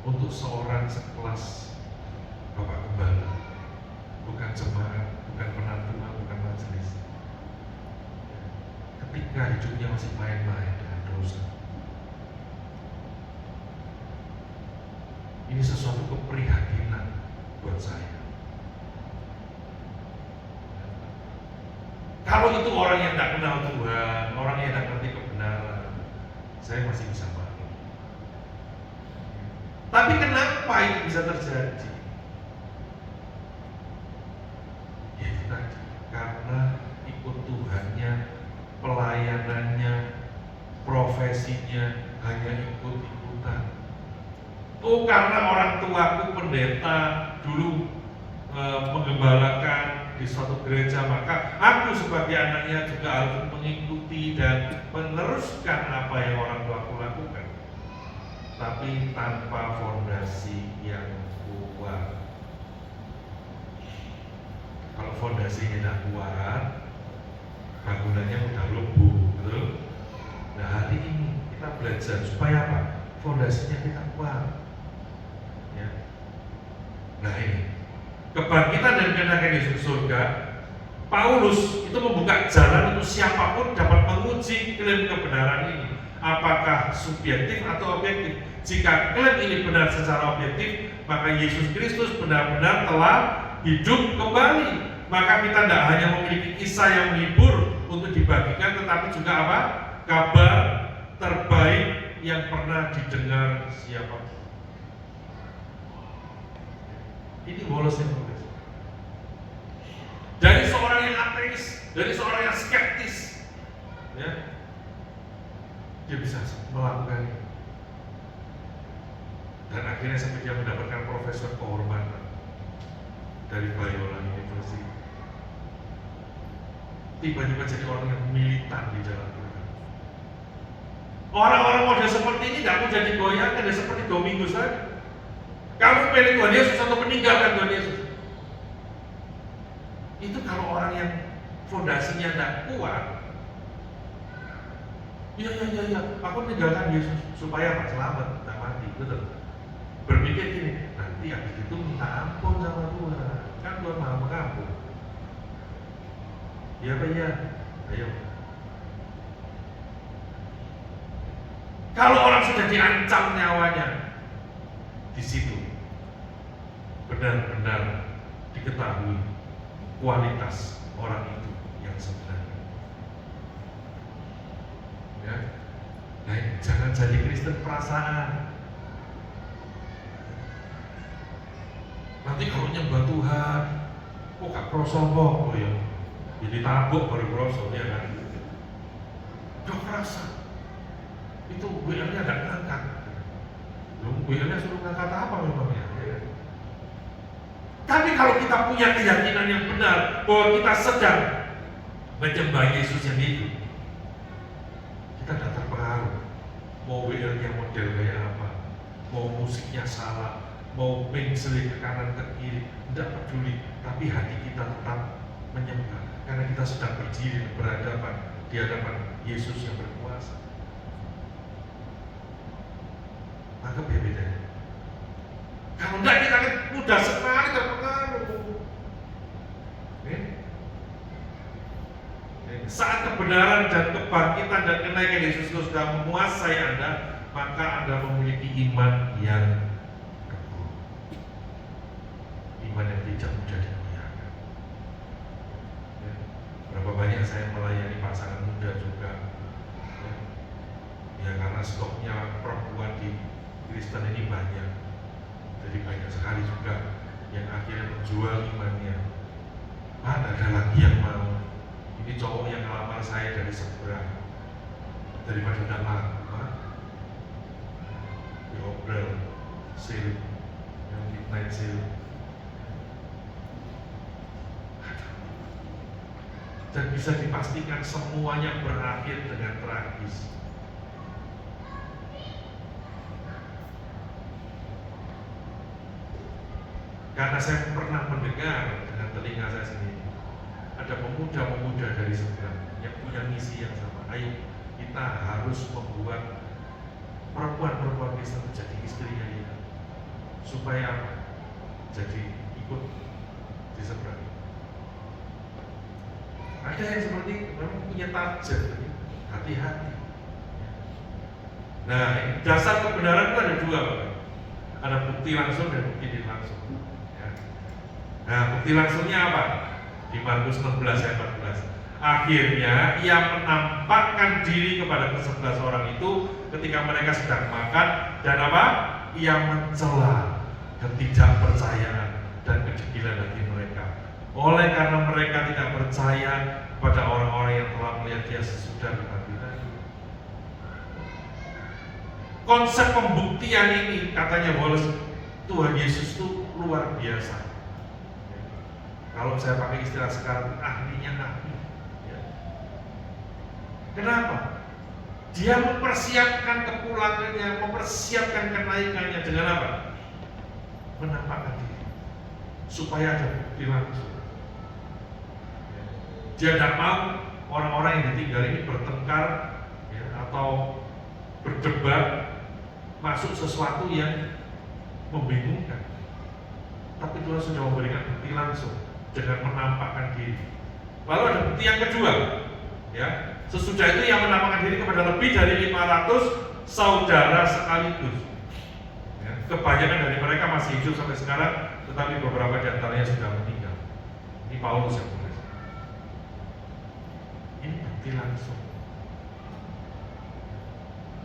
[SPEAKER 2] Untuk seorang sekelas Bapak Gembala, bukan jemaat, bukan penantuan, bukan majelis, ketika hidupnya masih main-main dengan dosa, ini sesuatu keprihatinan buat saya. Kalau itu orang yang tidak kenal Tuhan, orang yang tidak ngerti kebenaran, saya masih bisa maklum. Tapi kenapa itu bisa terjadi? Ya itu tadi, karena ikut Tuhannya, pelayanannya, profesinya hanya ikut-ikutan. Oh karena orang tuaku pendeta dulu menggembalakan di suatu gereja, maka aku sebagai anaknya juga harus mengikuti dan meneruskan apa yang orang tuaku lakukan. Tapi tanpa fondasi yang kuat. Kalau fondasinya tidak kuat, bangunannya mudah lumpuh, betul? Nah hari ini kita belajar supaya apa? Fondasinya kita kuat. Ya. Nah ini kebangkitan dan kenakan Yesus surga, Paulus itu membuka jalan untuk siapapun dapat menguji klaim kebenaran ini. Apakah subjektif atau objektif? Jika klaim ini benar secara objektif, maka Yesus Kristus benar-benar telah hidup kembali. Maka kita tidak hanya memiliki kisah yang menghibur untuk dibagikan, tetapi juga apa? Kabar terbaik yang pernah didengar siapapun. Ini bolosnya Paulus. Dari seorang yang ateis, dari seorang yang skeptis, ya, dia bisa melakukan ini. Dan akhirnya sampai dia mendapatkan profesor kehormatan dari Biola University. Tiba-tiba jadi orang yang militan di dalam Tuhan. Orang-orang model seperti ini tidak mau jadi goyang, tidak seperti Domingus tadi. Kamu pilih Tuhan Yesus atau meninggalkan Tuhan Yesus? Itu kalau orang yang fondasinya tidak kuat, iya, aku meninggalkan Yesus supaya apa? Selamat, tidak mati, betul. Berpikir gini, nanti habis itu minta ampun sama Tuhan, kan Tuhan maha mengampun. Iya apa iya? Ayo. Kalau orang sudah diancam nyawanya, di situ benar-benar diketahui kualitas orang itu yang sebenarnya. Ya, nah jangan jadi Kristen perasaan. Nanti kalau nyembah Tuhan, kok gak krosopo, oh ya, jadi tabuk baru kroso ya kan? Gak kerasa. Itu WL-nya gak ngangkat. WL-nya suruh ngangkat apa memangnya? Ya. Tapi kalau kita punya keyakinan yang benar bahwa kita sedang menyembah Yesus yang hidup, kita tidak terpengaruh. Mau WL-nya model kayak apa, mau musiknya salah, mau pensil ke kanan ke kiri, tidak peduli. Tapi hati kita tetap menyembah karena kita sedang berdiri berhadapan di hadapan Yesus yang berkuasa. Anggap ya bedanya. Kalau enggak kita akan mudah sekali terpengaruh. Saat kebenaran dan kebangkitan dan kenaikan Yesus Kristus sudah menguasai Anda, maka Anda memiliki iman yang teguh, iman yang tidak mudah digoyahkan. Berapa banyak saya melayani pasangan muda juga, ya karena stoknya perempuan di Kristen ini banyak, jadi banyak sekali juga yang akhirnya menjual imannya. Ada lagi yang mau. Ini cowok yang ngelamar saya dari seberang, daripada tidak laku, diobrol, sale, yang midnight sale. Dan bisa dipastikan semuanya berakhir dengan tragis. Karena saya pernah mendengar dengan telinga saya sendiri, ada pemuda-pemuda dari seberang yang punya misi yang sama. Ayo kita harus membuat perempuan-perempuan Kristen menjadi istrinya kita, supaya jadi ikut di seberang. Ada yang seperti memang punya target, hati-hati. Nah, dasar kebenaran itu ada dua, Bapak. Ada bukti langsung dan bukti tidak langsung. Ya. Nah, bukti langsungnya apa? Di Markus 16 ayat 14. Akhirnya ia menampakkan diri kepada ke-11 orang itu ketika mereka sedang makan, dan apa? Ia mencela ketidakpercayaan dan kedegilan hati mereka. Oleh karena mereka tidak percaya kepada orang-orang yang telah melihat dia sesudah kebangkitan. Konsep pembuktian ini, katanya Wallace, Tuhan Yesus itu luar biasa. Kalau saya pakai istilah sekarang, ahlinya ahli. Ya. Kenapa? Dia mempersiapkan kepulangannya, mempersiapkan kenaikannya dengan apa? Menampakkan diri, supaya ada bukti langsung. Dia tidak mau orang-orang yang ditinggal ini bertengkar, ya, atau berdebat, masuk sesuatu yang membingungkan. Tapi Tuhan sudah memberikan bukti langsung dengan menampakkan diri. Lalu ada bukti yang kedua, ya. Sesudah itu yang menampakkan diri kepada lebih dari 500 saudara sekaligus. Ya, kebanyakan dari mereka masih hidup sampai sekarang, tetapi beberapa di antaranya sudah meninggal. Ini Paulus yang tulis. Ini bukti langsung.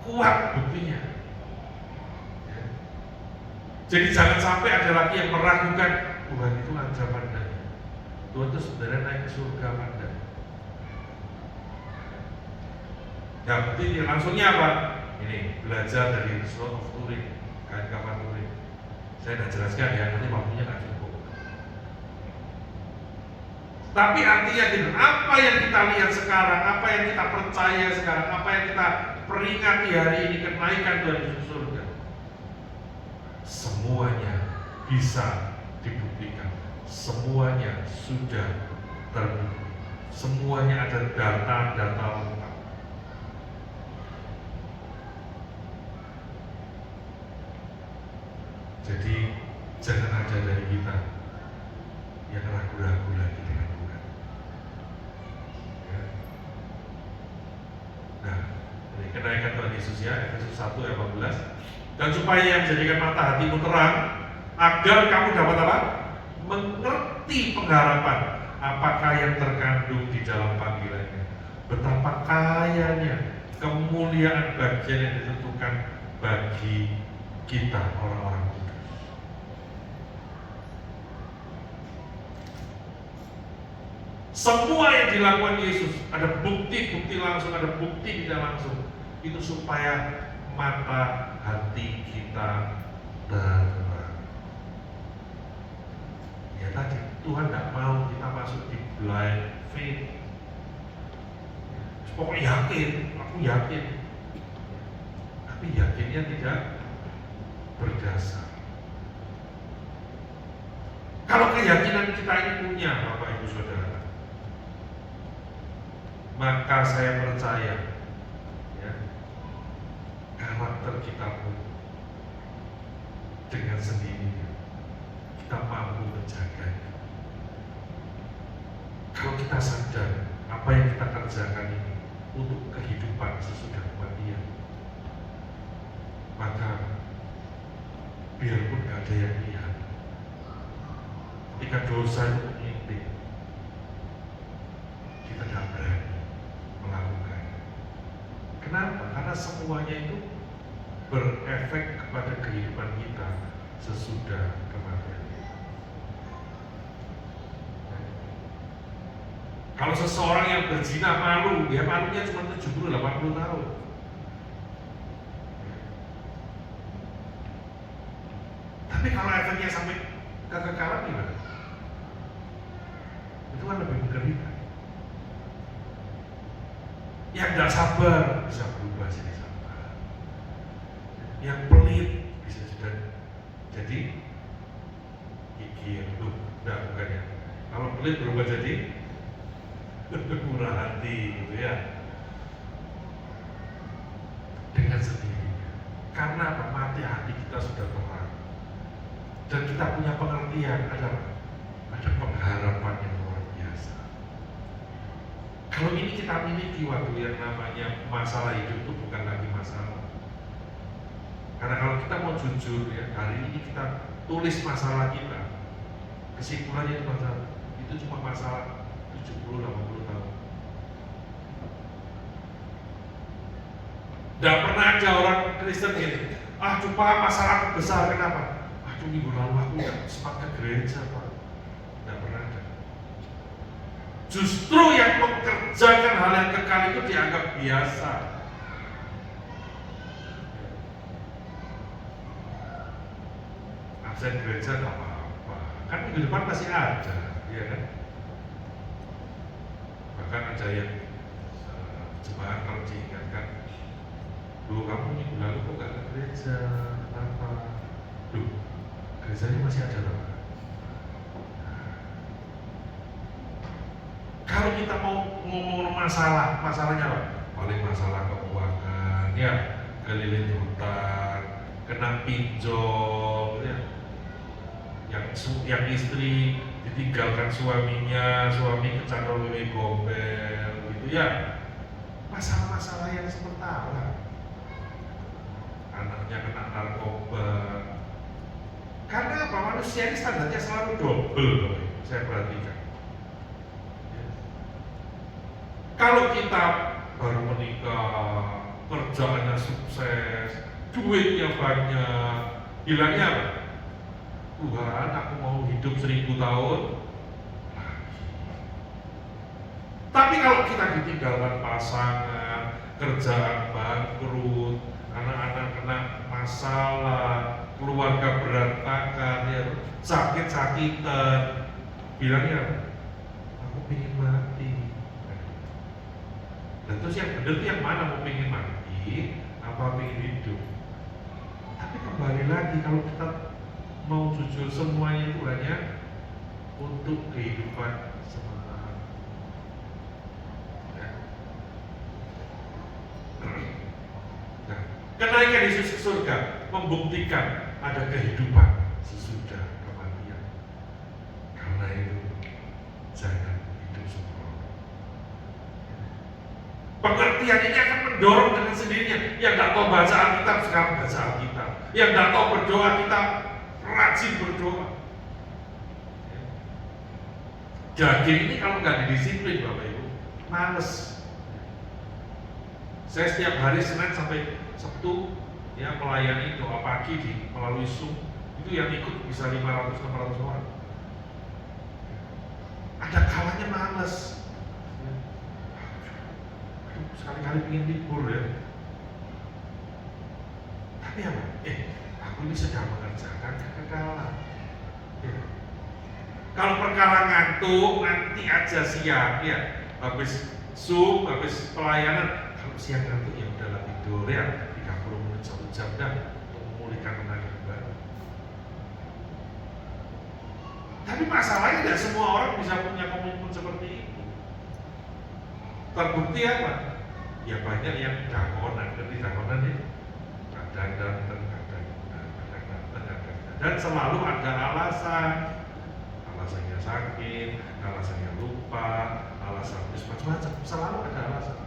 [SPEAKER 2] Kuat buktinya. Ya. Jadi jangan sampai ada lagi yang meragukan Tuhan itu ada pada. Tuhan itu sebenarnya naik ke surga pada. Ya, bukti langsungnya apa? Ini belajar dari Sword of Turin, kain kafan Turin. Saya tidak jelaskan ya, nanti waktunya nggak cukup. Tapi artinya gitu, apa yang kita lihat sekarang, apa yang kita percaya sekarang, apa yang kita peringati hari ini, kenaikan dari surga, semuanya bisa dibuktikan, semuanya sudah terbukti, semuanya ada data-data lengkap. Jadi jangan ada dari kita yang ragu-ragu lagi dengan Tuhan. Ya. Nah, ini kenaikan Tuhan Yesus ya, Efesus 1 ayat 14. Dan supaya yang menjadikan mata hatimu terang, agar kamu dapat apa? Mengerti pengharapan apakah yang terkandung di dalam panggilannya. Betapa kayanya kemuliaan bagian yang ditentukan bagi kita orang-orang kudus. Semua yang dilakukan Yesus, ada bukti-bukti langsung, ada bukti tidak langsung. Itu supaya mata hati kita terang. Ya tadi, Tuhan tidak mau kita masuk di blind faith. Pokoknya yakin, aku yakin. Tapi yakinnya tidak berdasar. Kalau keyakinan kita ini punya, Bapak Ibu Saudara, maka saya percaya, ya, karakter kita pun dengan sendirinya kita mampu menjaganya. Kalau kita sadar apa yang kita kerjakan ini untuk kehidupan sesudah kematian, maka biarpun gak ada yang lihat, ketika dosa itu mengintip, kita tidak berani melakukan. Kenapa? Karena semuanya itu berefek kepada kehidupan kita sesudah kematian. Kalau seseorang yang berzina malu, ya malunya cuma 70-80 tahun. Tapi kalau efeknya sampai kekekalan gimana? Itu kan lebih mengerikan. Yang tidak sabar bisa berubah jadi sabar. Yang pelit bisa sudah jadi gigir. Bukan ya. Kalau pelit berubah jadi murah hati, gitu ya. Dengan sendirinya. Karena apa? Mati hati kita sudah terang. Dan kita punya pengertian, ada pengharapan yang luar biasa. Kalau ini kita miliki waktu yang namanya masalah hidup itu bukan lagi masalah. Karena kalau kita mau jujur ya, hari ini kita tulis masalah kita, kesimpulannya itu masalah, itu cuma masalah 70-80 tahun. Tidak pernah ada orang Kristen gini, cuma masalah besar, kenapa? Minggu lalu aku nggak sempat ke gereja, Pak. Tidak pernah ada. Justru yang mengerjakan hal yang kekal itu dianggap biasa. Absen gereja nggak apa-apa, kan minggu depan masih ada, ya kan? Bahkan ada yang jemaat kalau diingatkan, dulu kamu minggu lalu kok nggak ke gereja, kenapa? Gerejanya masih ada loh. Kalau kita mau ngomong masalahnya apa? Paling masalah keuangan, ya, kelilit hutang, kena pinjol, ya. Yang istri ditinggalkan suaminya, suami kecantol wewe gombel, gitu ya. Masalah-masalah yang sementara. Anaknya kena narkoba. Karena apa? Manusia ini standarnya selalu double, saya perhatikan. Kalau kita baru menikah, kerjaannya sukses, duitnya banyak, bilangnya apa? Tuhan, aku mau hidup 1000 tahun. Tapi kalau kita ditinggalkan pasangan, kerjaan bangkrut, anak-anak kena masalah, keluarga berantakan, ya, sakit-sakitan, bilangnya aku pengen mati. Dan terus yang benar itu yang mana, mau pengen mati apa pengen hidup? Tapi kembali lagi, kalau kita mau jujur, semuanya itu hanya untuk kehidupan sementara. Ya. Nah, kenaikan Yesus ke surga membuktikan ada kehidupan sesudah kematian. Karena itu jangan hidup sembrono. Pengertian ini akan mendorong dengan sendirinya. Yang tidak tahu baca Alkitab, sekarang baca Alkitab. Yang tidak tahu berdoa, kita rajin berdoa. Daging ini kalau nggak didisiplin, Bapak Ibu, males. Saya setiap hari Senin sampai Sabtu ya melayani doa pagi melalui Zoom, itu yang ikut bisa 500-600 orang. Ada kalanya males. Sekali-kali ingin libur ya. Tapi apa? Aku ini sedang mengerjakan kekekalan. Ya. Kalau perkara ngantuk, nanti aja siang ya. Habis Zoom, habis pelayanan, kalau siang ngantuk ya udahlah tidur ya 30 menit 1 jam dah untuk memulihkan tenaga kembali. Tapi masalahnya tidak semua orang bisa punya komitmen seperti itu. Terbukti apa? Ya banyak yang dakonan, ngerti dakonan ya? Kadang datang, dan selalu ada alasan. Alasannya sakit, alasannya lupa, alasan macam-macam, selalu ada alasan.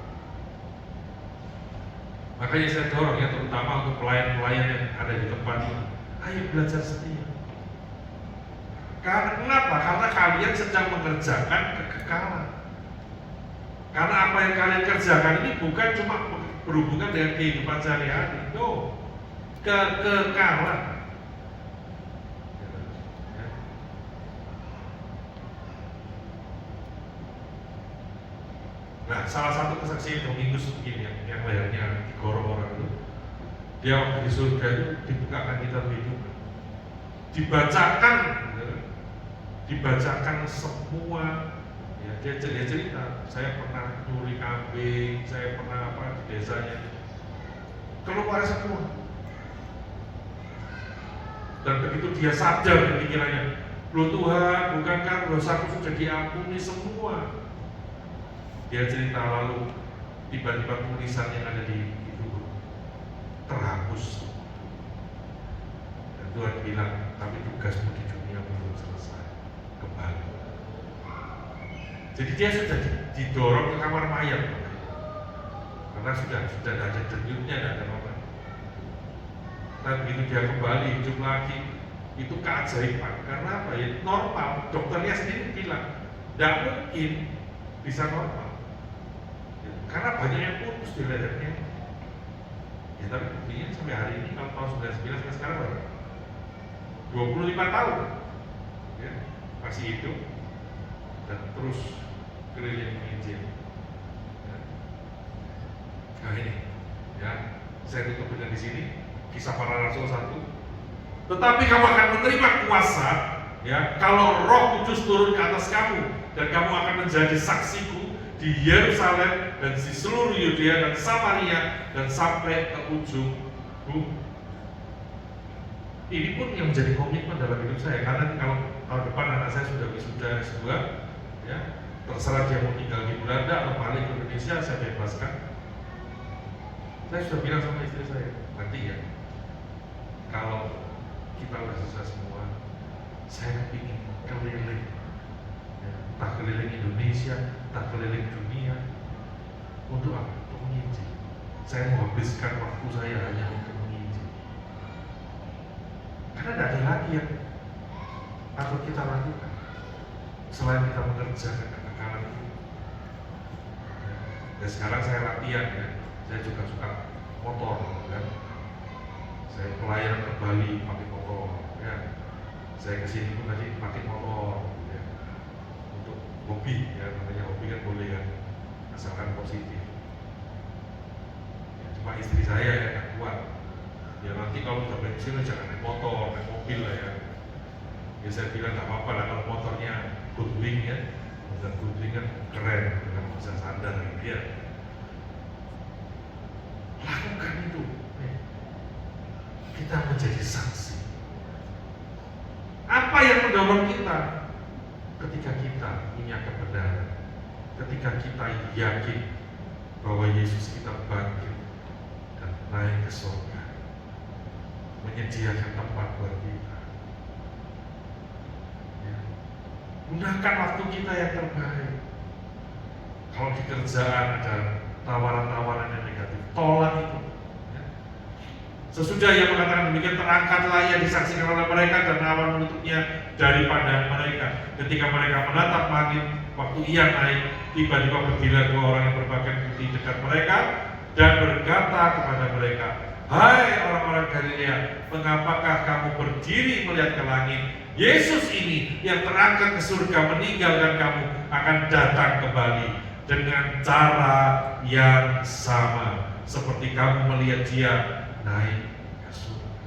[SPEAKER 2] Makanya saya dorong ya, terutama untuk pelayan-pelayan yang ada di tempat ini, ayo belajar setia. Karena kenapa? Karena kalian sedang mengerjakan kekekalan. Karena apa yang kalian kerjakan ini bukan cuma berhubungan dengan kehidupan sehari-hari, no, kekekalan. Nah, salah satu kesaksian Domingus begini yang lehernya digorong orang itu, dia waktu di surga itu dibukakan kitab kehidupan, dibacakan semua. Ya, dia cerita, saya pernah nyuri kambing, saya pernah apa di desanya, keluar semua. Dan begitu dia sadar di pikirannya, loh Tuhan, bukankah dosaku sudah diampuni semua? Dia cerita lalu tiba-tiba tulisan yang ada di itu terhapus. Dan Tuhan bilang, tapi tugasmu di dunia belum selesai, kembali. Jadi dia sudah didorong ke kamar mayat, karena sudah ada denyutnya, tidak ada apa. Dan begitu dia kembali hidup lagi, itu keajaiban. Karena apa ya? Normal. Dokternya sendiri bilang, tidak mungkin bisa normal. Karena banyak yang putus di lehernya. Ya tapi buktinya sampai hari ini, kalau tahun 99 sampai sekarang berapa? 25 tahun ya, masih hidup dan terus keliling menginjil ya. Nah ini ya, saya tutup dengan di sini Kisah Para Rasul 1. Tetapi kamu akan menerima kuasa ya, kalau Roh Kudus turun ke atas kamu, dan kamu akan menjadi saksiku di Yerusalem dan di seluruh Yudea dan Samaria dan sampai ke ujung bumi. Ini pun yang menjadi komitmen dalam hidup saya, karena kalau tahun depan anak saya sudah wisuda S2 ya, terserah dia mau tinggal di Belanda atau balik ke Indonesia, saya bebaskan. Saya sudah bilang sama istri saya, nanti ya kalau kita sudah selesai semua, saya ingin keliling ya, tak keliling Indonesia, tak keliling dunia. Untuk apa? Untuk menginjil. Saya menghabiskan waktu saya hanya untuk menginjil. Karena tidak ada lagi yang patut kita lakukan selain kita mengerjakan kekekalan itu. Dan sekarang saya latihan ya, saya juga suka motor kan. Saya pelayanan ke Bali pakai motor ya. Saya kesini pun tadi pakai motor ya. Untuk hobi ya, namanya hobi kan boleh kan, asalkan positif ya. Cuma istri saya yang gak kuat ya, nanti kalau sudah pensiun jangan naik motor, naik mobil lah ya. Ya saya bilang gak apa-apa lah kalau motornya Goodwing ya, dan Goodwing kan keren, dengan bisa sandar gitu ya. Lakukan itu ya. Kita menjadi saksi. Apa yang mendorong kita? Ketika kita punya kebenaran, ketika kita yakin bahwa Yesus kita bangkit dan naik ke surga, menyediakan tempat buat kita ya. Gunakan waktu kita yang terbaik. Kalau di kerjaan ada tawaran-tawaran yang negatif, tolak itu ya. Sesudah ia mengatakan demikian, terangkatlah ia disaksikan oleh mereka dan awan menutupnya dari pandangan mereka. Ketika mereka menatap langit, waktu ia naik, tiba-tiba berdiri dua orang yang berpakaian putih dekat mereka dan berkata kepada mereka, hai orang-orang Galilea, mengapakah kamu berdiri melihat ke langit? Yesus ini yang terangkat ke surga meninggalkan kamu akan datang kembali dengan cara yang sama seperti kamu melihat dia naik ke surga.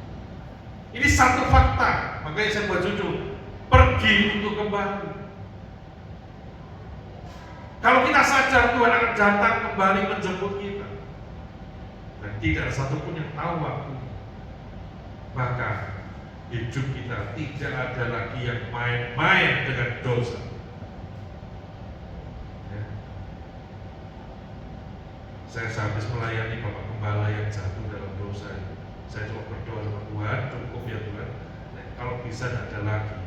[SPEAKER 2] Ini satu fakta, makanya saya buat judul pergi untuk kembali. Kalau kita sadar Tuhan akan datang kembali menjemput kita, dan tidak ada satupun yang tahu waktu, maka hidup kita tidak ada lagi yang main-main dengan dosa. Ya. Saya sehabis melayani Bapak Gembala yang jatuh dalam dosa, saya cuma berdoa sama Tuhan, cukup ya Tuhan, kalau bisa tidak ada lagi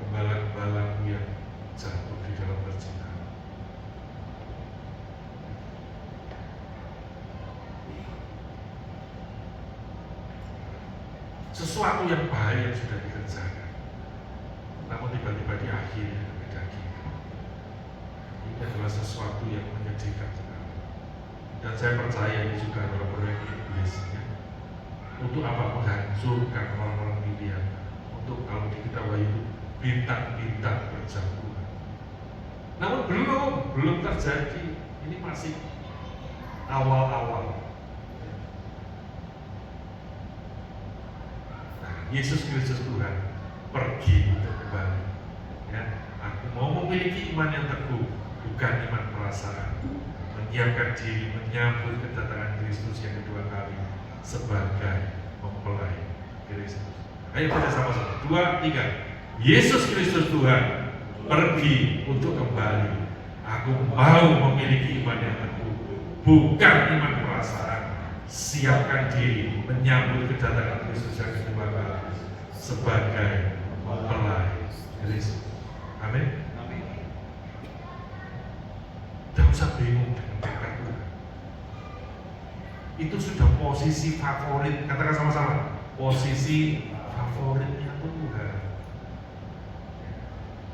[SPEAKER 2] gembala-gembalaku yang jatuh di dalam perjalanan. Sesuatu yang baik yang sudah dikerjakan, namun tiba-tiba di akhir beda kita. Ini adalah sesuatu yang menyedihkan sekali. Dan saya percaya ini juga adalah proyek iblis, ya. Untuk apa? Menghancurkan orang-orang pilihan. Untuk kalau di kita itu bintang-bintang berjatuhan. Namun belum terjadi. Ini masih awal-awal. Yesus Kristus Tuhan pergi untuk kembali. Ya, aku mau memiliki iman yang teguh, bukan iman perasaan. Menyiapkan diri menyambut kedatangan Kristus yang kedua kali sebagai mempelai Kristus. Ayo kita sama-sama. 2, 3. Yesus Kristus Tuhan pergi untuk kembali. Aku mau memiliki iman yang teguh, bukan iman perasaan. Siapkan diri menyambut kedatangan Kristus yang kedua kali sebagai mempelai Kristus. Amin. Tidak usah bingung dengan berkat Tuhan. Itu sudah posisi favorit. Katakan sama-sama, posisi favoritnya Tuhan.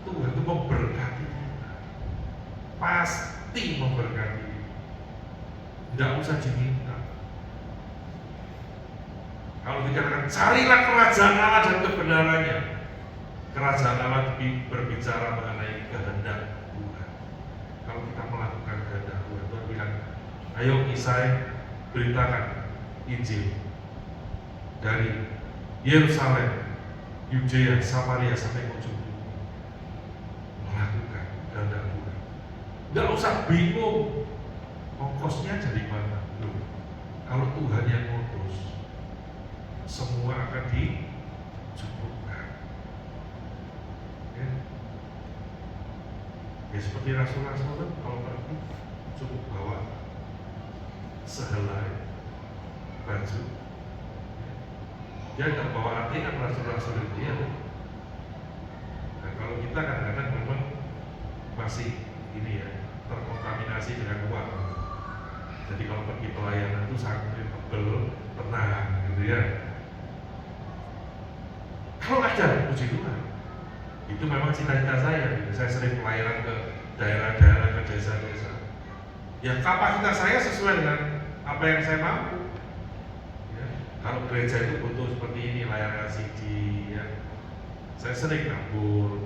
[SPEAKER 2] Tuhan itu memberkati kita, pasti memberkati. Tidak usah diminta. Kalau dikatakan carilah kerajaan Allah dan kebenarannya, kerajaan Allah berbicara mengenai kehendak Tuhan. Kalau kita melakukan kehendak Tuhan, Tuhan bilang, ayo Isai beritakan Injil dari Yerusalem, Yudea, Samaria sampai ujung dunia. Melakukan kehendak Tuhan. Tidak usah bingung ongkosnya dari mana. Loh, kalau Tuhan yang ngutus, semua akan dicukupkan. Ya seperti rasul-rasul kan kalau pergi cukup bawa sehelai baju. Dia tidak bawa arti kan rasul-rasul itu ya. Nah kalau kita kadang-kadang memang masih ini ya, terkontaminasi dengan uang. Jadi kalau pergi pelayanan itu sangat tebel, tenang gitu ya. Kalau ada, puji Tuhan, itu memang cita-cita saya. Gitu. Saya sering pelayanan ke daerah-daerah, ke desa-desa. Ya kapasitas saya sesuai dengan apa yang saya mampu. Ya. Kalau gereja itu butuh seperti ini, layanan CD, ya. Saya sering nabur,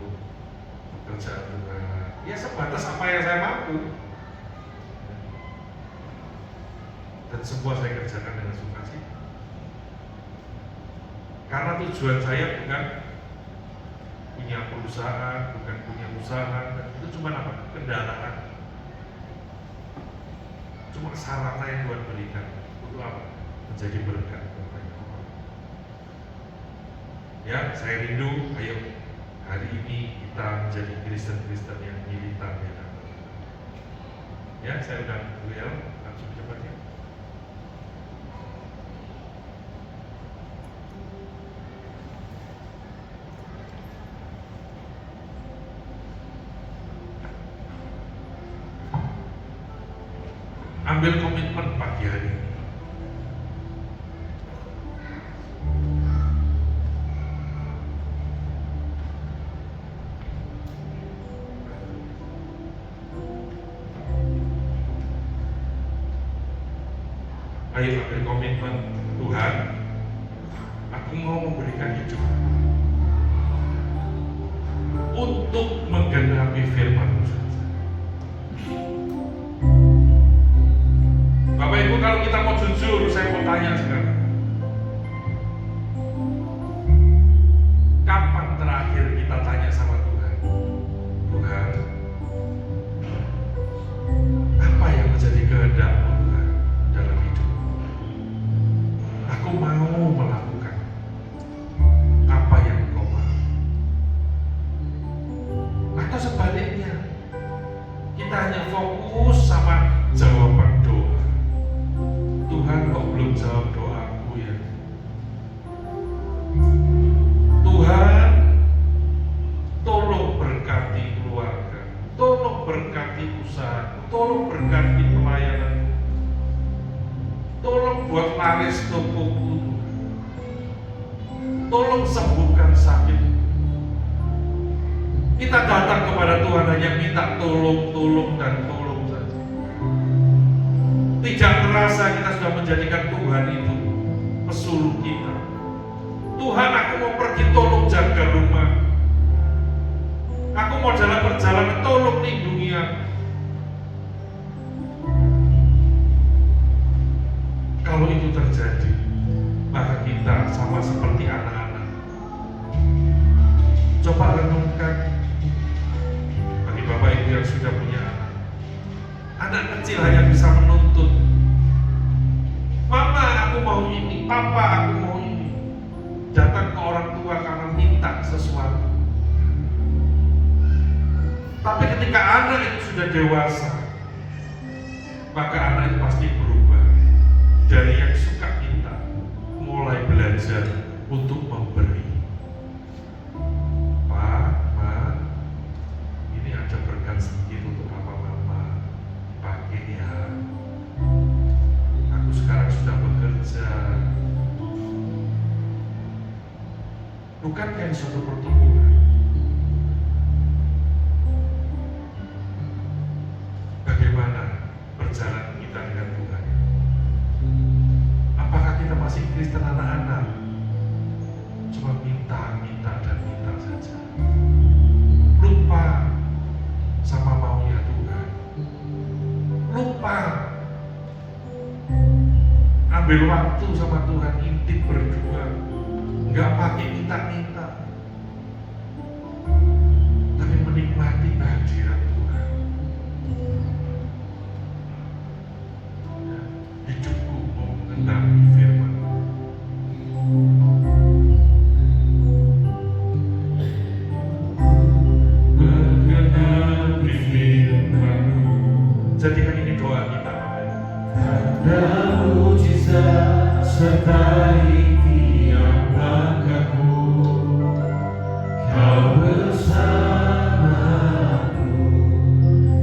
[SPEAKER 2] pekerjaan Tuhan. Ya sebatas apa yang saya mampu. Dan semua saya kerjakan dengan sukacita. Karena tujuan saya bukan punya perusahaan, bukan punya usaha, itu cuma apa? Kendaraan. Cuma sarana yang Tuhan berikan untuk apa? Menjadi berkat buat banyak orang. Ya, saya rindu, ayo hari ini kita menjadi Kristen-Kristen yang militan ya. Ya, saya udah beliau langsung cepat ya. Ambil komitmen pagi hari ini. Ayo ambil komitmen, Tuhan, aku mau memberikan hidup untuk menggenapi firman-Mu saja. Bapak Ibu, kalau kita mau jujur, saya mau tanya sekarang. Kapan terakhir kita tanya sama Tuhan? Tuhan, sama jawaban doa. Tuhan kok belum jawab doaku ya? Tuhan, tolong berkati keluarga, tolong berkati usaha, tolong berkati pelayanan, tolong buat laris tokoku, tolong sembuhkan sakit. Kita datang kepada Tuhan hanya minta tolong, tolong, dan tolong saja. Tidak terasa kita sudah menjadikan Tuhan itu pesuruh kita. Tuhan, aku mau pergi, tolong jaga rumah. Aku mau dalam perjalanan, tolong lindungi aku. Kalau itu terjadi, maka kita sama seperti anak-anak. Coba renungkan bagi Bapak Ibu yang sudah punya anak. Anak kecil hanya bisa menuntut, Mama aku mau ini, Papa aku mau ini. Datang ke orang tua karena minta sesuatu. Tapi ketika anak itu sudah dewasa, maka anak itu pasti berubah. Dari yang suka minta, mulai belajar untuk memberi. Pak, Ma, ini ada berkat sedikit untuk Papa Mama, pakai ya. Aku sekarang sudah bekerja. Bukankah ini suatu pertumbuhan? Bagaimana perjalanan kita dengan Tuhan? Apakah kita masih Kristen anak-anak? Cuma minta, dan minta saja. Lupa sama maunya Tuhan. Lupa ambil waktu sama Tuhan, intip berjuang. Nggak pakai minta-minta, tapi menikmati kehadiran Tuhan. Hidupku mau mengenali firman. Mengenali firman. Jadikan ini doa kita. Ada mujizat sertai tiap langkahku, Kau bersamaku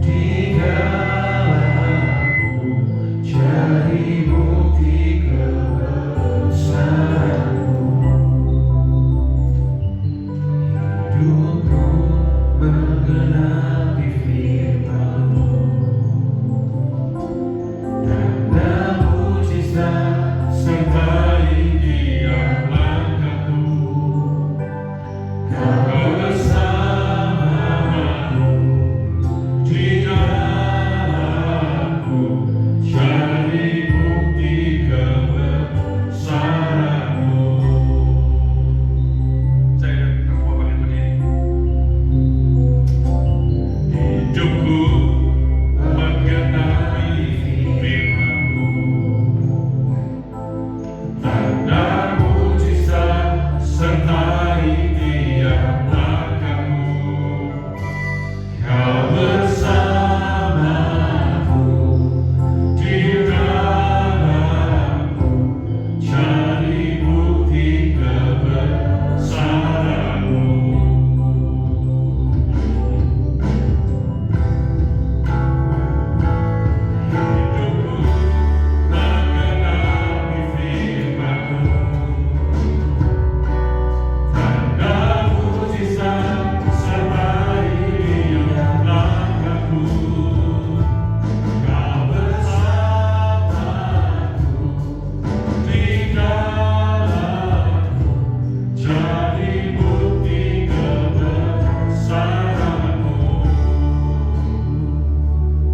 [SPEAKER 2] di dalamku, cari bukti kebesaranmu. Hidupku menggenapi firman-Mu. Tanda mujizat sertai tiap langkahku, Kau bersamaku di dalamku, cari bukti kebesaran-Mu. Saya dan kamu bangkit berdiri. Hidupku menggenapi firman-Mu. Tanda mujizat sertai tiap langkahku, Kau bersamaku di dalamku, cari bukti kebesaran-Mu. Hidupku menggenapi firman-Mu. Tanda mujizat sertai tiap langkahku, Kau bersamaku di dalamku, cari bukti kebesaran-Mu.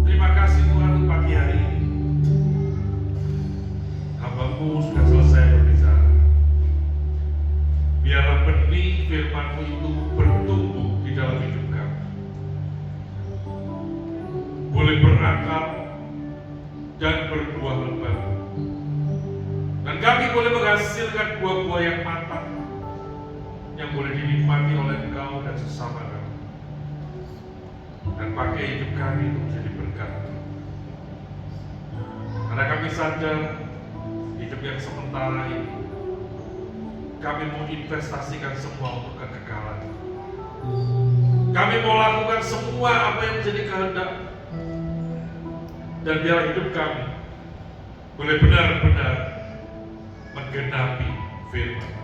[SPEAKER 2] Terima kasih Tuhan untuk pagi hari ini. Hamba-Mu sudah selesai berbicara. Biarlah benih firman-Mu itu bertumbuh di dalam hidup kami. Boleh berakar dan berbuah lebat. Dan kami boleh menghasilkan buah-buah yang matang, yang boleh dinikmati oleh Engkau dan sesama kami. Dan pakai hidup kami untuk menjadi berkat Karena kami sadar hidup yang sementara ini kami mau investasikan semua untuk kekekalan. Kami mau lakukan semua apa yang menjadi kehendak, dan biar hidup kami boleh benar-benar menggenapi firman.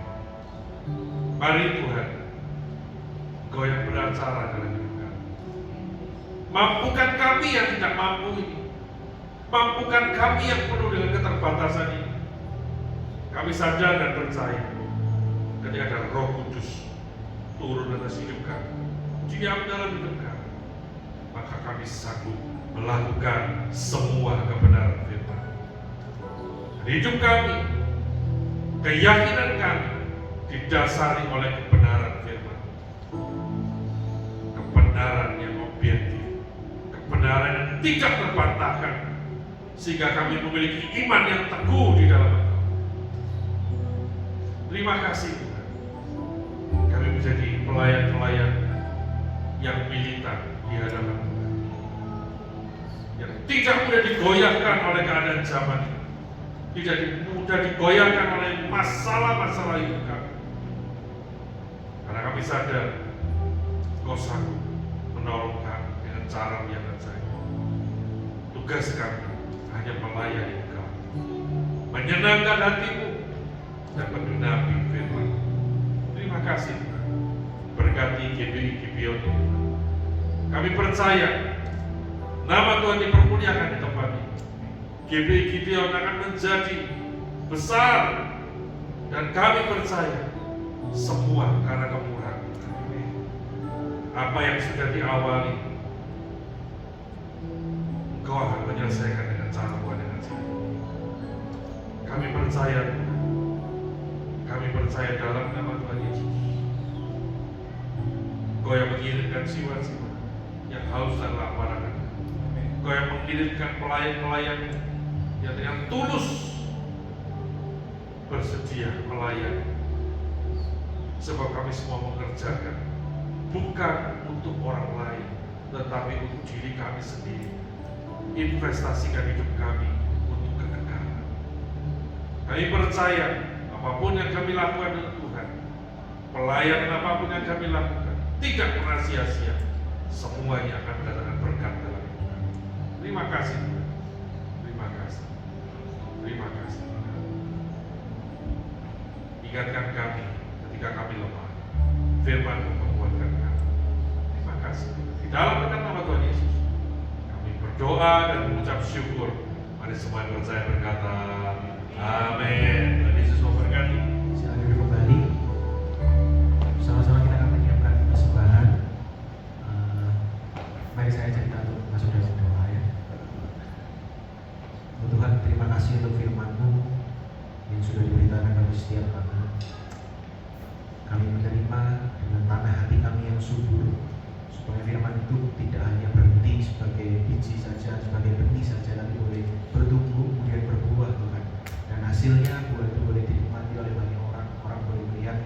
[SPEAKER 2] Mari Tuhan, Engkau yang beracara dalam hidup kami. Mampukan kami yang tidak mampu ini. Mampukan kami yang penuh dengan keterbatasan ini. Kami sadar dan percaya ketika ada Roh Kudus turun atas hidup kami, diam dalam hidup kami, maka kami sanggup melakukan semua kebenaran firman. Hidup kami, keyakinan kami didasari oleh kebenaran firman. Kebenaran yang objektif, kebenaran yang tidak terbantahkan, sehingga kami memiliki iman yang teguh di dalam Engkau. Terima kasih Tuhan, kami menjadi pelayan-pelayan yang militan di hadapan Tuhan, yang tidak mudah digoyahkan oleh keadaan zaman ini, tidak mudah digoyahkan oleh masalah-masalah hidup kami. Karena kami sadar Kau sanggup menolong kami dengan cara yang ajaib. Tugas kami hanya melayani Engkau, menyenangkan hatimu, dan menggenapi firman. Terima kasih Tuhan. Berkati GBI Gibeon ini. Kami percaya nama Tuhan dipermuliakan di tempat ini. GBI Gibeon akan menjadi besar, dan kami percaya semua karena kemurahan Tuhan. Apa yang sudah diawali, Engkau akan menyelesaikan dengan cara Tuhan yang ajaib. Kami percaya Tuhan. Kami percaya dalam nama Tuhan Yesus. Engkau yang mengirimkan jiwa-jiwa yang haus dan lapar akan Engkau yang mengirimkan pelayan-pelayan yang dengan tulus bersedia melayani. Sebab kami semua mengerjakan bukan untuk orang lain, tetapi untuk diri kami sendiri. Investasikan hidup kami untuk kekekalan. Kami percaya apapun yang kami lakukan dengan Tuhan, pelayanan apapun yang kami lakukan, tidak pernah sia-sia. Semuanya akan mendatangkan berkat dalam hidup kami. Terima kasih Tuhan. Terima kasih. Terima kasih. Ingatkan kami ketika kami lemah. Firman menguatkan kami. Terima kasih. Di dalam nama Tuhan Yesus, kami berdoa dan mengucap syukur. Mari semua yang percaya berkata, amin. Tuhan Yesus memberkati.
[SPEAKER 1] Silakan duduk kembali. Sama-sama kita akan menyiapkan persembahan. Mari saya ajak kita untuk masuk dalam doa ya. Tuhan, terima kasih untuk firman-Mu yang sudah diberitakan kepada setiap kami. Kami menerima dengan tanah hati kami yang subur, supaya firman itu tidak hanya berhenti sebagai biji saja, sebagai benih saja, tapi boleh bertumbuh kemudian berbuah Tuhan. Dan hasilnya buah itu boleh dinikmati oleh banyak orang. Orang boleh melihat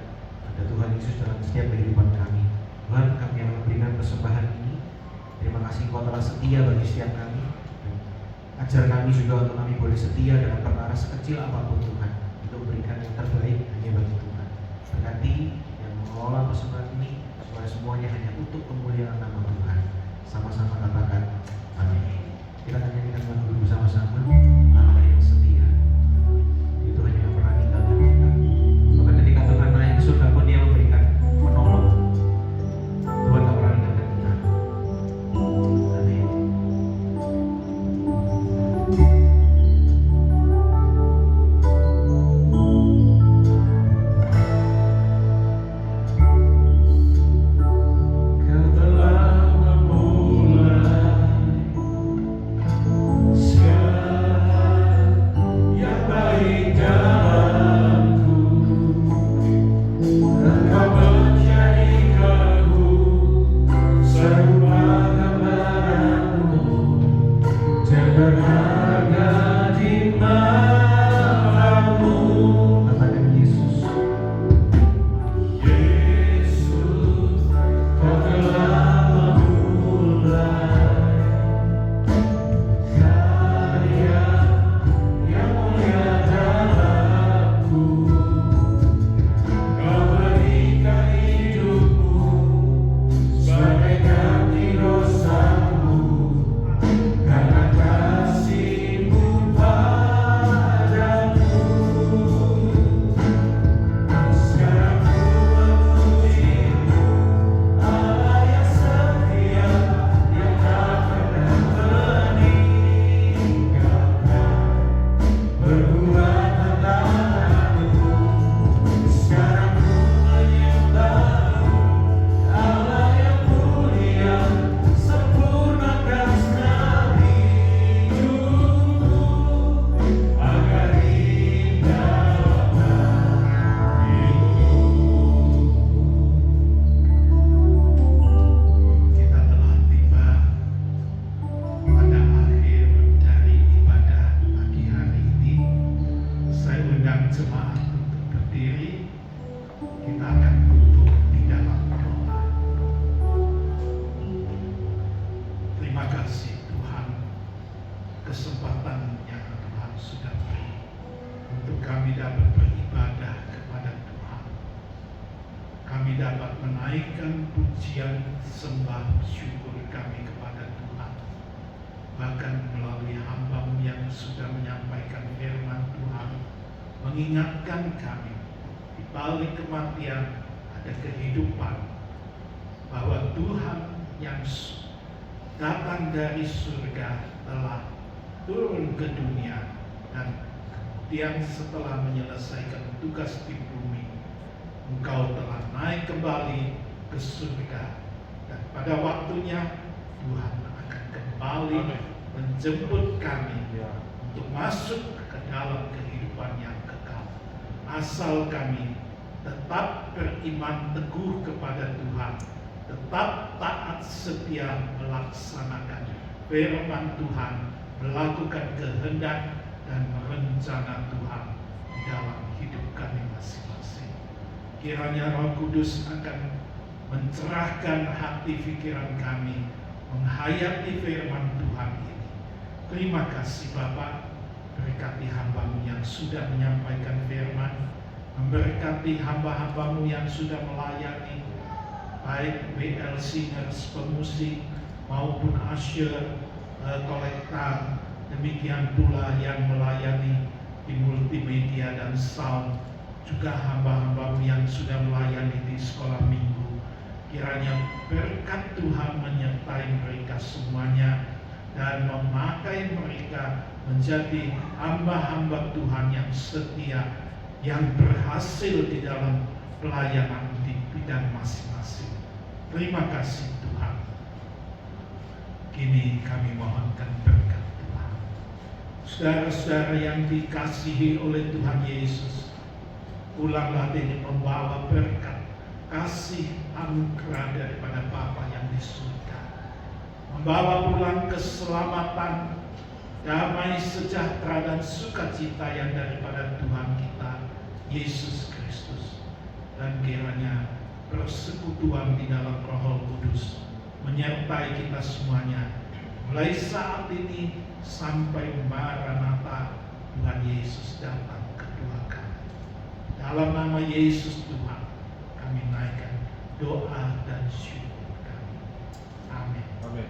[SPEAKER 1] ada Tuhan Yesus dalam setiap kehidupan kami. Tuhan, kami yang memberikan persembahan ini, terima kasih Kau telah setia bagi setiap kami. Dan ajar kami juga untuk kami boleh setia dalam perkara sekecil apapun Tuhan, untuk memberikan yang terbaik hanya bagi Tuhan. Berkati yang mengelola persembahan ini, supaya semuanya hanya untuk kemuliaan nama Tuhan. Sama-sama katakan amin. Kita akan nyanyikan lagu dulu bersama-sama. Allah yang setia, itu hanya yang pernah tinggalkan kita. Maka ketika Tuhan naik ke surga pun Dia memberikan menolong. Tuhan tak pernah tinggalkan kita. Amin. Kau telah memulai segala
[SPEAKER 3] kesempatan yang Tuhan sudah beri untuk kami dapat beribadah kepada Tuhan. Kami dapat menaikkan pujian, sembah, syukur kami kepada Tuhan. Bahkan melalui hamba-Mu yang sudah menyampaikan firman Tuhan, mengingatkan kami di balik kematian ada kehidupan, bahwa Tuhan yang datang dari surga telah turun ke dunia, dan kemudian setelah menyelesaikan tugas di bumi, Engkau telah naik kembali ke surga, dan pada waktunya Tuhan akan kembali menjemput kami untuk masuk ke dalam kehidupan yang kekal, asal kami tetap beriman teguh kepada Tuhan, tetap taat setia melaksanakan firman Tuhan, melakukan kehendak dan rencana Tuhan di dalam hidup kami masing-masing. Kiranya Roh Kudus akan mencerahkan hati pikiran kami menghayati firman Tuhan ini. Terima kasih Bapa, berkati hamba-Mu yang sudah menyampaikan firman, memberkati hamba-hamba-Mu yang sudah melayani, baik BL Singers, pemusik, maupun usher, kolektor, demikian pula yang melayani di multimedia dan sound, juga hamba-hamba-Mu yang sudah melayani di sekolah minggu. Kiranya berkat Tuhan menyertai mereka semuanya dan memakai mereka menjadi hamba-hamba Tuhan yang setia, yang berhasil di dalam pelayanan di bidang masing-masing. Terima kasih Tuhan. Kini kami mohonkan berkat Tuhan. Saudara-saudara yang dikasihi oleh Tuhan Yesus, pulanglah dengan membawa berkat, kasih anugerah daripada Bapa yang di surga, membawa pulang keselamatan, damai sejahtera dan sukacita yang daripada Tuhan kita Yesus Kristus. Dan kiranya persekutuan di dalam Roh Kudus menyertai kita semuanya mulai saat ini sampai Maranatha, Tuhan Yesus datang kedua kali. Dalam nama Yesus Tuhan kami naikkan doa dan syukur kami. Amin.
[SPEAKER 2] Amin.